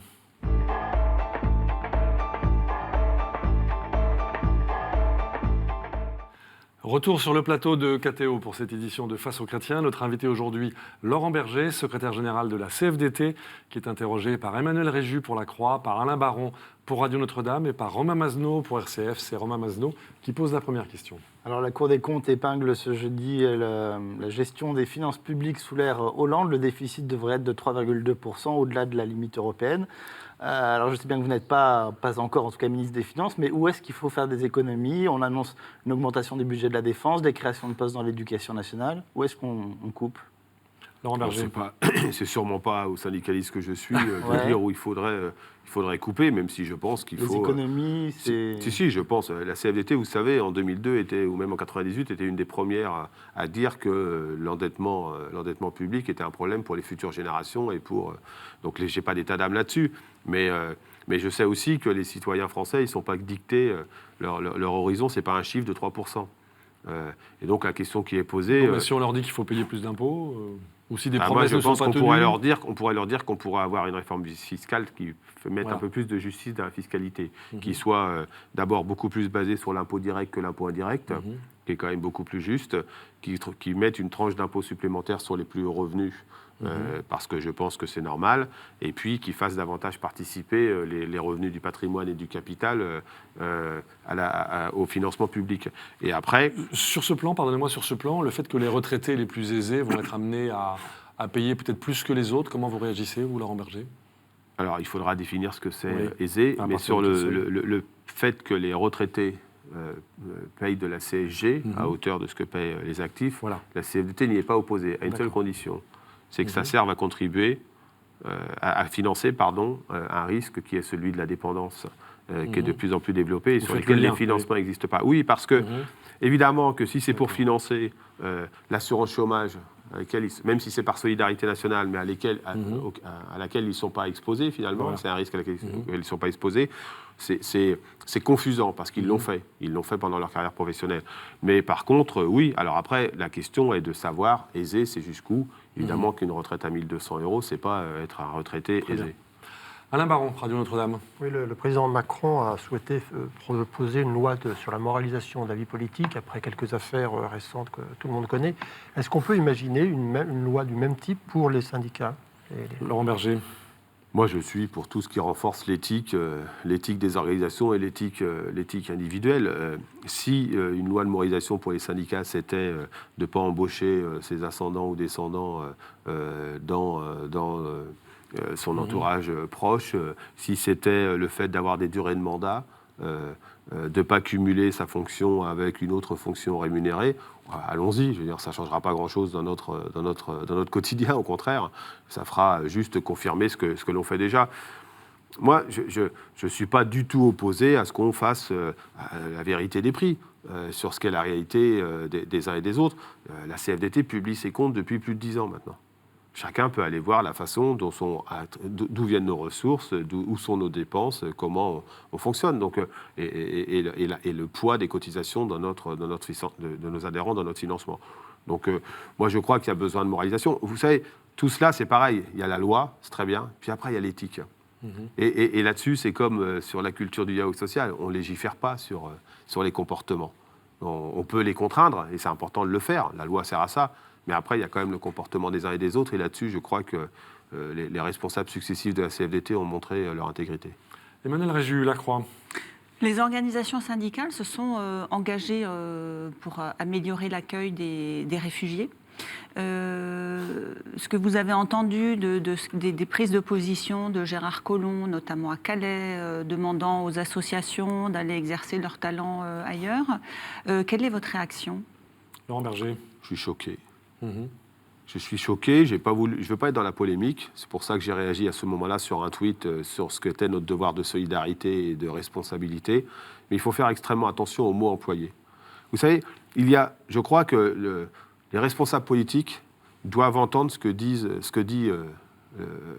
Retour sur le plateau de KTO pour cette édition de Face aux chrétiens. Notre invité aujourd'hui, Laurent Berger, secrétaire général de la CFDT, qui est interrogé par Emmanuel Réjus pour La Croix, par Alain Baron pour Radio Notre-Dame et par Romain Mazenot pour RCF. C'est Romain Mazenot qui pose la première question.
Alors la Cour des comptes épingle ce jeudi la gestion des finances publiques sous l'ère Hollande. Le déficit devrait être de 3,2%, au-delà de la limite européenne. Alors je sais bien que vous n'êtes pas encore, en tout cas, ministre des Finances, mais où est-ce qu'il faut faire des économies? On annonce une augmentation du budget de la défense, des créations de postes dans l'éducation nationale. Où est-ce qu'on coupe?
Laurent Berger.
C'est sûrement pas au syndicaliste que je suis de dire où il faudrait couper, même si je pense qu'il faut...
Les économies, c'est...
Si, je pense. La CFDT, vous savez, en 2002, ou même en 98, était une des premières à dire que l'endettement public était un problème pour les futures générations. Donc, je n'ai pas d'état d'âme là-dessus. Mais je sais aussi que les citoyens français, ils ne sont pas dictés. Leur horizon, ce n'est pas un chiffre de 3%. Et donc, la question qui est posée...
Non, mais si on leur dit qu'il faut payer plus d'impôts, ou si des
moi,
promesses
je
ne sont
pense
pas
qu'on
tenues...
pourrait leur dire qu'on pourrait avoir une réforme fiscale qui mette un peu plus de justice dans la fiscalité, qui soit d'abord beaucoup plus basée sur l'impôt direct que l'impôt indirect, qui est quand même beaucoup plus juste, qui mette une tranche d'impôt supplémentaire sur les plus hauts revenus, parce que je pense que c'est normal, et puis qui fasse davantage participer les revenus du patrimoine et du capital au financement public. Et après...
Sur ce plan, pardonnez-moi, le fait que les retraités les plus aisés vont être amenés à payer peut-être plus que les autres, comment vous réagissez, vous, Laurent Berger?
Alors, il faudra définir ce que c'est aisé, mais sur fait que les retraités payent de la CSG à hauteur de ce que payent les actifs,
Voilà.
la CFDT n'y est pas opposée, à une seule condition, c'est que ça serve à contribuer, à financer un risque qui est celui de la dépendance, qui est de plus en plus développé et
Vous
sur
faites
lequel
le
les
lien,
financements n'existent pas. Oui, parce que, évidemment, que si c'est pour financer l'assurance chômage, même si c'est par solidarité nationale, mais à laquelle ils ne sont pas exposés, finalement,
Voilà.
c'est un risque à laquelle ils ne sont pas exposés, c'est confusant, parce qu'ils l'ont fait. Ils l'ont fait pendant leur carrière professionnelle. Mais par contre, oui, alors après, la question est de savoir, aisé, c'est jusqu'où. Évidemment qu'une retraite à 1 200 €, c'est pas être un retraité
Très
aisé.
bien. Alain Baron, Radio Notre-Dame.
Oui, le président Macron a souhaité proposer une loi sur la moralisation de la vie politique après quelques affaires récentes que tout le monde connaît. Est-ce qu'on peut imaginer une loi du même type pour les syndicats
Laurent Berger.
Moi, je suis pour tout ce qui renforce l'éthique des organisations et l'éthique individuelle. Si une loi de moralisation pour les syndicats, c'était de ne pas embaucher ses ascendants ou descendants dans son entourage proche, si c'était le fait d'avoir des durées de mandat, de ne pas cumuler sa fonction avec une autre fonction rémunérée, allons-y. Je veux dire, ça ne changera pas grand-chose dans notre quotidien, au contraire. Ça fera juste confirmer ce que l'on fait déjà. Moi, je ne suis pas du tout opposé à ce qu'on fasse la vérité des prix sur ce qu'est la réalité des uns et des autres. La CFDT publie ses comptes depuis plus de 10 ans maintenant. Chacun peut aller voir la façon d'où viennent nos ressources, où sont nos dépenses, comment on fonctionne. Donc, et le poids des cotisations de nos adhérents dans notre financement. Donc, moi, je crois qu'il y a besoin de moralisation. Vous savez, tout cela, c'est pareil. Il y a la loi, c'est très bien. Puis après, il y a l'éthique. Et là-dessus, c'est comme sur la culture du dialogue social. On ne légifère pas sur les comportements. On peut les contraindre, et c'est important de le faire. La loi sert à ça. Mais après, il y a quand même le comportement des uns et des autres. Et là-dessus, je crois que les responsables successifs de la CFDT ont montré leur intégrité.
Emmanuel Réju, Lacroix.
Les organisations syndicales se sont engagées pour améliorer l'accueil des réfugiés. Ce que vous avez entendu des prises de position de Gérard Collomb, notamment à Calais, demandant aux associations d'aller exercer leur talent ailleurs, quelle est votre réaction ?
Laurent Berger.
Je suis choqué. Je suis choqué, je ne veux pas être dans la polémique, c'est pour ça que j'ai réagi à ce moment-là sur un tweet sur ce qu'était notre devoir de solidarité et de responsabilité, mais il faut faire extrêmement attention aux mots employés. Vous savez, je crois que les responsables politiques doivent entendre ce que disent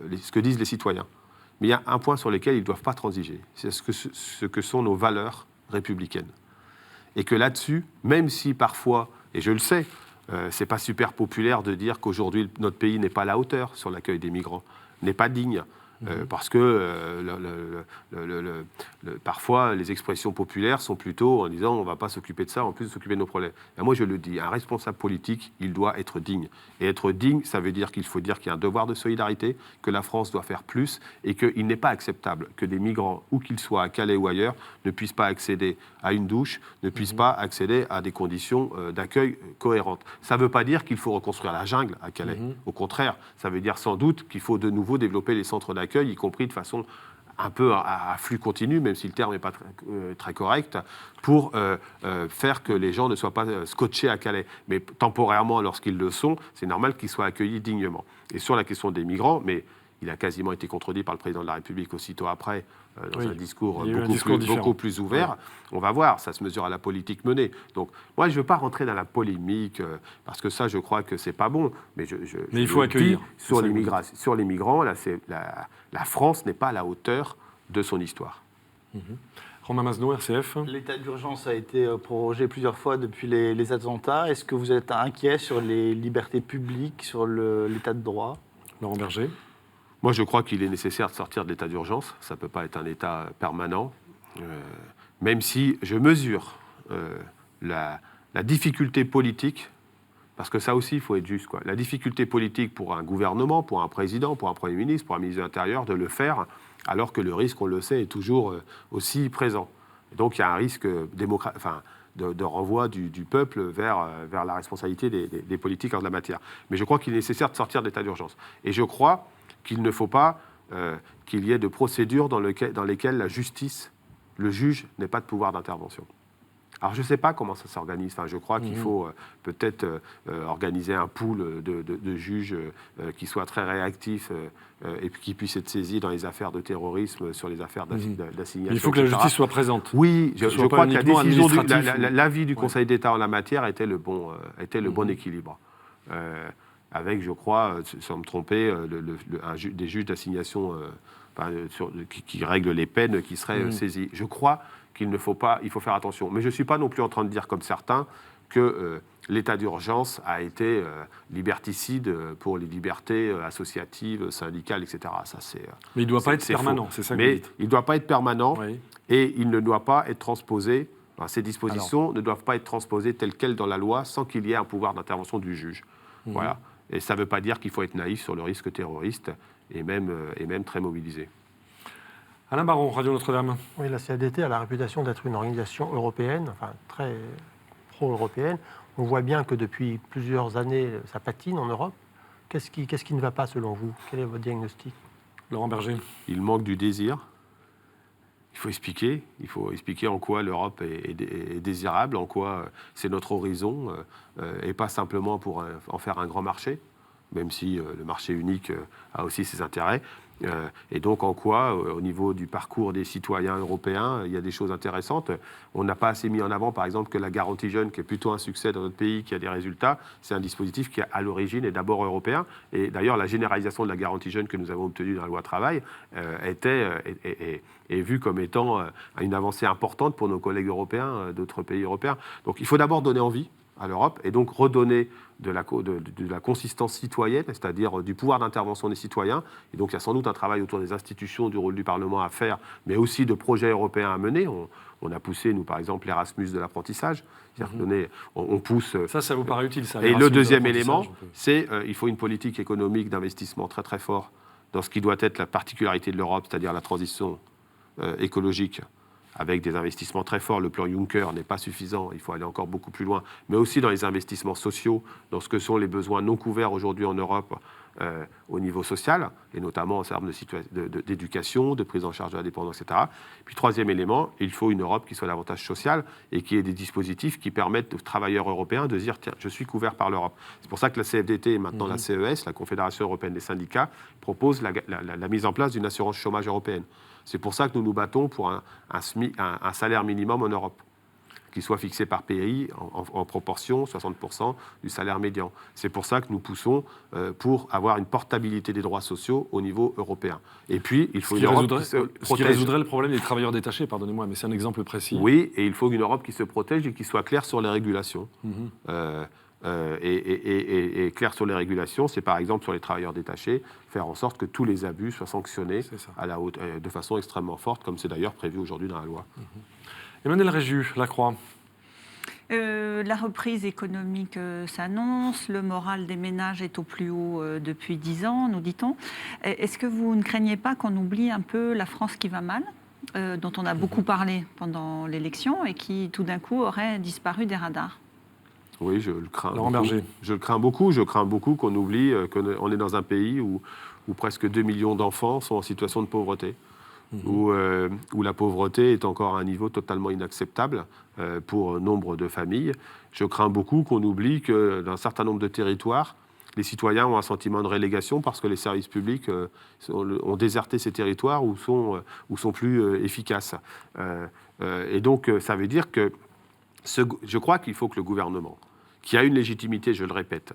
les citoyens. Mais il y a un point sur lequel ils ne doivent pas transiger, c'est ce que sont nos valeurs républicaines. Et que là-dessus, même si parfois, et je le sais, c'est pas super populaire de dire qu'aujourd'hui notre pays n'est pas à la hauteur sur l'accueil des migrants, n'est pas digne. Parce que parfois les expressions populaires sont plutôt en disant on ne va pas s'occuper de ça, en plus de s'occuper de nos problèmes. Et moi je le dis, un responsable politique, il doit être digne. Et être digne, ça veut dire qu'il faut dire qu'il y a un devoir de solidarité, que la France doit faire plus et qu'il n'est pas acceptable que des migrants, où qu'ils soient à Calais ou ailleurs, ne puissent pas accéder à une douche, ne puissent pas accéder à des conditions d'accueil cohérentes. Ça ne veut pas dire qu'il faut reconstruire la jungle à Calais. Au contraire, ça veut dire sans doute qu'il faut de nouveau développer les centres d'accueil, y compris de façon un peu à flux continu, même si le terme n'est pas très correct, pour faire que les gens ne soient pas scotchés à Calais. Mais temporairement, lorsqu'ils le sont, c'est normal qu'ils soient accueillis dignement. Et sur la question des migrants, mais il a quasiment été contredit par le président de la République aussitôt après, dans un discours beaucoup plus ouvert. On va voir, ça se mesure à la politique menée. Donc, moi, je ne veux pas rentrer dans la polémique, parce que ça, je crois que ce n'est pas bon. Mais
il faut accueillir.
Sur les migrants, la France n'est pas à la hauteur de son histoire.
Romain Masneau, RCF.
L'état d'urgence a été prorogé plusieurs fois depuis les attentats. Est-ce que vous êtes inquiet sur les libertés publiques, sur l'état de droit ?
Laurent Berger.
Moi, je crois qu'il est nécessaire de sortir de l'état d'urgence. Ça ne peut pas être un état permanent. Même si je mesure la difficulté politique, parce que ça aussi, il faut être juste, quoi. La difficulté politique pour un gouvernement, pour un président, pour un Premier ministre, pour un ministre de l'Intérieur, de le faire, alors que le risque, on le sait, est toujours aussi présent. Et donc, il y a un risque de renvoi du peuple vers la responsabilité des politiques en la matière. Mais je crois qu'il est nécessaire de sortir de l'état d'urgence. Et je crois qu'il ne faut pas qu'il y ait de procédures dans lesquelles la justice, le juge n'ait pas de pouvoir d'intervention. Alors, je ne sais pas comment ça s'organise. Enfin, je crois qu'il faut peut-être organiser un pool de juges qui soient très réactifs et qui puissent être saisis dans les affaires de terrorisme, sur les affaires d'assignation.
Il faut que la justice soit présente.
Oui, je crois que l'avis du
Ouais.
Conseil d'État en la matière était le bon équilibre. Avec, je crois, sans me tromper, des juges d'assignation qui règlent les peines qui seraient saisis. Je crois il faut faire attention. Mais je ne suis pas non plus en train de dire, comme certains, que l'état d'urgence a été liberticide pour les libertés associatives, syndicales, etc.
Mais il ne doit pas être permanent, c'est ça que vous dites.
Il ne doit pas être permanent et il ne doit pas être transposé. Ces dispositions ne doivent pas être transposées telles quelles dans la loi sans qu'il y ait un pouvoir d'intervention du juge. Voilà. Et ça ne veut pas dire qu'il faut être naïf sur le risque terroriste et même très mobilisé.
Alain Baron, Radio Notre-Dame.
Oui, la CFDT a la réputation d'être une organisation européenne, enfin très pro-européenne. On voit bien que depuis plusieurs années, ça patine en Europe. Qu'est-ce qui ne va pas selon vous? Quel est votre diagnostic?
Laurent Berger.
Il manque du désir. Il faut expliquer en quoi l'Europe est désirable, en quoi c'est notre horizon, et pas simplement pour en faire un grand marché, même si le marché unique a aussi ses intérêts. Et donc en quoi, au niveau du parcours des citoyens européens, il y a des choses intéressantes. On n'a pas assez mis en avant, par exemple, que la garantie jeune, qui est plutôt un succès dans notre pays, qui a des résultats, c'est un dispositif qui, à l'origine, est d'abord européen. Et d'ailleurs, la généralisation de la garantie jeune que nous avons obtenue dans la loi travail est vue comme étant une avancée importante pour nos collègues européens d'autres pays européens. Donc il faut d'abord donner envie à l'Europe et donc redonner de la consistance citoyenne, c'est-à-dire du pouvoir d'intervention des citoyens. Et donc il y a sans doute un travail autour des institutions, du rôle du Parlement à faire, mais aussi de projets européens à mener. On a poussé, nous, par exemple, l'Erasmus de l'apprentissage. On pousse...
Ça vous paraît utile, ça?
Et le deuxième élément, c'est qu'il faut une politique économique d'investissement très très fort dans ce qui doit être la particularité de l'Europe, c'est-à-dire la transition écologique, avec des investissements très forts. Le plan Juncker n'est pas suffisant, il faut aller encore beaucoup plus loin, mais aussi dans les investissements sociaux, dans ce que sont les besoins non couverts aujourd'hui en Europe au niveau social, et notamment en termes d'éducation, de prise en charge de la dépendance, etc. Puis troisième élément, il faut une Europe qui soit davantage sociale et qui ait des dispositifs qui permettent aux travailleurs européens de dire « tiens, je suis couvert par l'Europe ». C'est pour ça que la CFDT et maintenant la CES, la Confédération européenne des syndicats, propose la mise en place d'une assurance chômage européenne. C'est pour ça que nous nous battons pour un salaire minimum en Europe, qui soit fixé par pays en proportion, 60% du salaire médian. C'est pour ça que nous poussons pour avoir une portabilité des droits sociaux au niveau européen. Et puis, il faut une Europe qui se protège.
Ce qui résoudrait le problème des travailleurs détachés, pardonnez-moi, mais c'est un exemple précis.
Oui, et il faut une Europe qui se protège et qui soit claire sur les régulations. Et clair sur les régulations, c'est par exemple sur les travailleurs détachés, faire en sorte que tous les abus soient sanctionnés de façon extrêmement forte, comme c'est d'ailleurs prévu aujourd'hui dans la loi.
Emmanuel Régiu, La Croix.
La reprise économique s'annonce, le moral des ménages est au plus haut depuis 10 ans, nous dit-on. Est-ce que vous ne craignez pas qu'on oublie un peu la France qui va mal, dont on a beaucoup parlé pendant l'élection et qui tout d'un coup aurait disparu des radars?
Oui, je le crains.
Laurent Berger.
Je le crains beaucoup. Je crains beaucoup qu'on oublie qu'on est dans un pays où presque 2 millions d'enfants sont en situation de pauvreté, où la pauvreté est encore à un niveau totalement inacceptable pour nombre de familles. Je crains beaucoup qu'on oublie que dans un certain nombre de territoires, les citoyens ont un sentiment de relégation parce que les services publics ont déserté ces territoires ou sont plus efficaces. Et donc, ça veut dire que je crois qu'il faut que le gouvernement, qui a une légitimité, je le répète,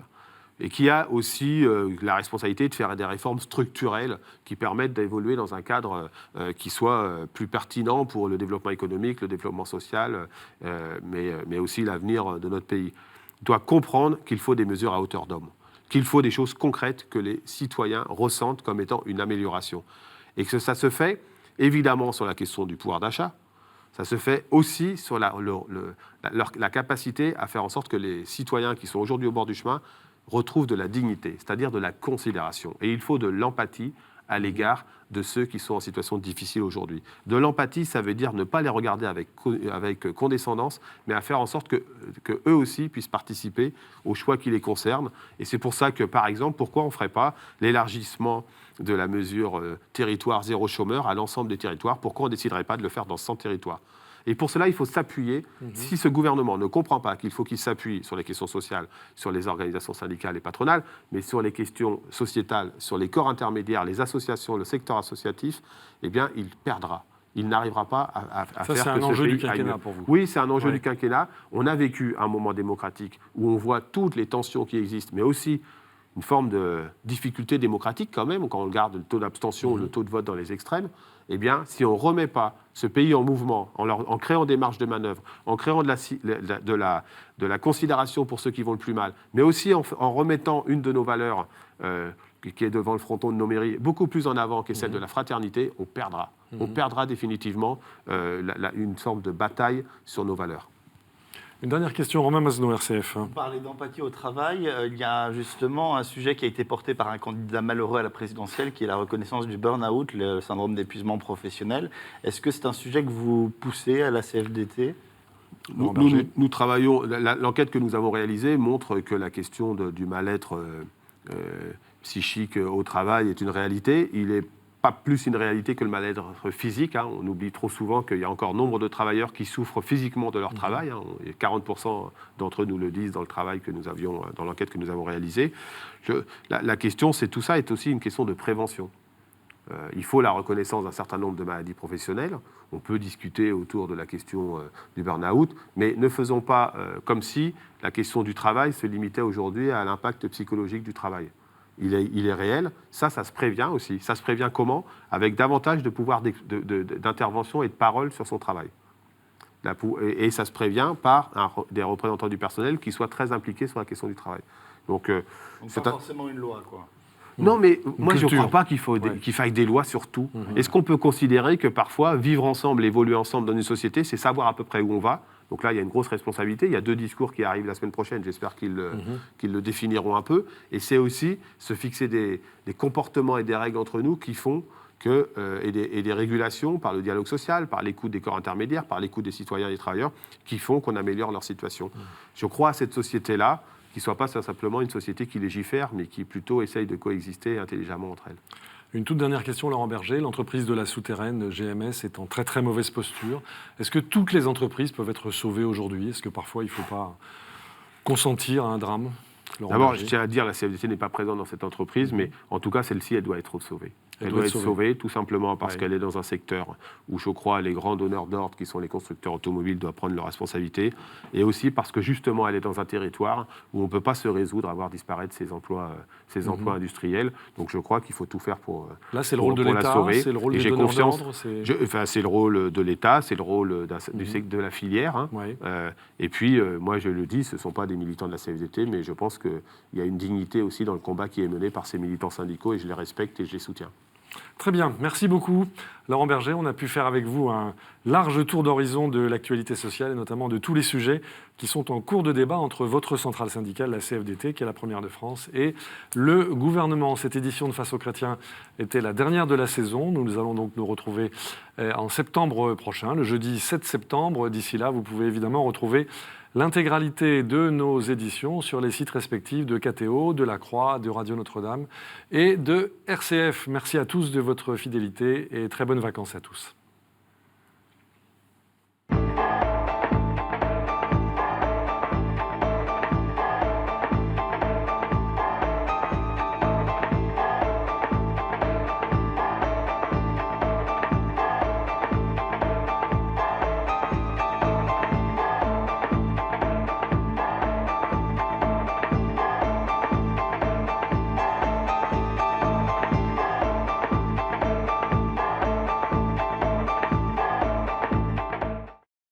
et qui a aussi la responsabilité de faire des réformes structurelles qui permettent d'évoluer dans un cadre qui soit plus pertinent pour le développement économique, le développement social, mais aussi l'avenir de notre pays, doit comprendre qu'il faut des mesures à hauteur d'homme, qu'il faut des choses concrètes que les citoyens ressentent comme étant une amélioration. Et que ça se fait, évidemment, sur la question du pouvoir d'achat. Ça se fait aussi sur la capacité à faire en sorte que les citoyens qui sont aujourd'hui au bord du chemin retrouvent de la dignité, c'est-à-dire de la considération. Et il faut de l'empathie à l'égard de ceux qui sont en situation difficile aujourd'hui. De l'empathie, ça veut dire ne pas les regarder avec condescendance, mais à faire en sorte que eux aussi puissent participer aux choix qui les concernent. Et c'est pour ça que, par exemple, pourquoi on ne ferait pas l'élargissement de la mesure territoire zéro chômeur à l'ensemble des territoires? Pourquoi on ne déciderait pas de le faire dans 100 territoires? Et pour cela, il faut s'appuyer. Si ce gouvernement ne comprend pas qu'il faut qu'il s'appuie sur les questions sociales, sur les organisations syndicales et patronales, mais sur les questions sociétales, sur les corps intermédiaires, les associations, le secteur associatif, eh bien, il perdra. Il n'arrivera pas à faire que ce pays...
Ça, c'est un enjeu du quinquennat pour vous.
Oui, c'est un enjeu du quinquennat. On a vécu un moment démocratique où on voit toutes les tensions qui existent, mais aussi une forme de difficulté démocratique quand même, quand on regarde le taux d'abstention ou le taux de vote dans les extrêmes. Eh bien, si on ne remet pas ce pays en mouvement, en créant des marges de manœuvre, en créant de la considération pour ceux qui vont le plus mal, mais aussi en remettant une de nos valeurs qui est devant le fronton de nos mairies, beaucoup plus en avant, qui est celle de la fraternité, on perdra. On perdra définitivement une sorte de bataille sur nos valeurs.
Une dernière question, Romain Masneau, RCF.
Vous parlez d'empathie au travail. Il y a justement un sujet qui a été porté par un candidat malheureux à la présidentielle, qui est la reconnaissance du burn-out, le syndrome d'épuisement professionnel. Est-ce que c'est un sujet que vous poussez à la CFDT ?
Nous travaillons... L'enquête que nous avons réalisée montre que la question du mal-être psychique au travail est une réalité. Il est pas plus une réalité que le mal-être physique. On oublie trop souvent qu'il y a encore nombre de travailleurs qui souffrent physiquement de leur travail. 40% d'entre eux nous le disent dans le travail que nous avions, dans l'enquête que nous avons réalisée. La question, c'est tout ça est aussi une question de prévention. Il faut la reconnaissance d'un certain nombre de maladies professionnelles. On peut discuter autour de la question du burn-out, mais ne faisons pas comme si la question du travail se limitait aujourd'hui à l'impact psychologique du travail. Il est réel. Ça se prévient aussi. Ça se prévient comment? Avec davantage de pouvoir d'intervention et de parole sur son travail. Et ça se prévient par des représentants du personnel qui soient très impliqués sur la question du travail. Donc
pas forcément une loi, quoi.
Non, mais moi, je ne crois pas qu'il faille des lois sur tout. Est-ce qu'on peut considérer que parfois, vivre ensemble, évoluer ensemble dans une société, c'est savoir à peu près où on va? Donc là, il y a une grosse responsabilité. Il y a 2 discours qui arrivent la semaine prochaine. J'espère qu'ils le définiront un peu. Et c'est aussi se fixer des comportements et des règles entre nous qui font que, et des régulations par le dialogue social, par l'écoute des corps intermédiaires, par l'écoute des citoyens et des travailleurs, qui font qu'on améliore leur situation. Je crois à cette société-là, qui ne soit pas simplement une société qui légifère, mais qui plutôt essaye de coexister intelligemment entre elles.
Une toute dernière question, Laurent Berger. L'entreprise de la souterraine GMS est en très très mauvaise posture. Est-ce que toutes les entreprises peuvent être sauvées aujourd'hui? Est-ce que parfois il ne faut pas consentir à un drame?
D'abord, je tiens à dire que la CFDT n'est pas présente dans cette entreprise, mais en tout cas, celle-ci, elle doit être sauvée. Elle doit être sauvée tout simplement parce qu'elle est dans un secteur où, je crois, les grands donneurs d'ordre, qui sont les constructeurs automobiles, doivent prendre leurs responsabilités. Et aussi parce que, justement, elle est dans un territoire où on ne peut pas se résoudre à voir disparaître ces emplois industriels. Donc, je crois qu'il faut tout faire pour
là, c'est le rôle de l'État, c'est le rôle des donneurs d'ordre.
C'est le rôle de l'État, c'est le rôle de la filière. Et puis, moi, je le dis, ce ne sont pas des militants de la CFDT, mais je pense qu'il y a une dignité aussi dans le combat qui est mené par ces militants syndicaux et je les respecte et je les soutiens.
Très bien, merci beaucoup Laurent Berger. On a pu faire avec vous un large tour d'horizon de l'actualité sociale et notamment de tous les sujets qui sont en cours de débat entre votre centrale syndicale, la CFDT, qui est la première de France, et le gouvernement. Cette édition de Face aux chrétiens était la dernière de la saison. Nous allons donc nous retrouver en septembre prochain, le jeudi 7 septembre. D'ici là, vous pouvez évidemment retrouver l'intégralité de nos éditions sur les sites respectifs de KTO, de La Croix, de Radio Notre-Dame et de RCF. Merci à tous de votre fidélité et très bonnes vacances à tous.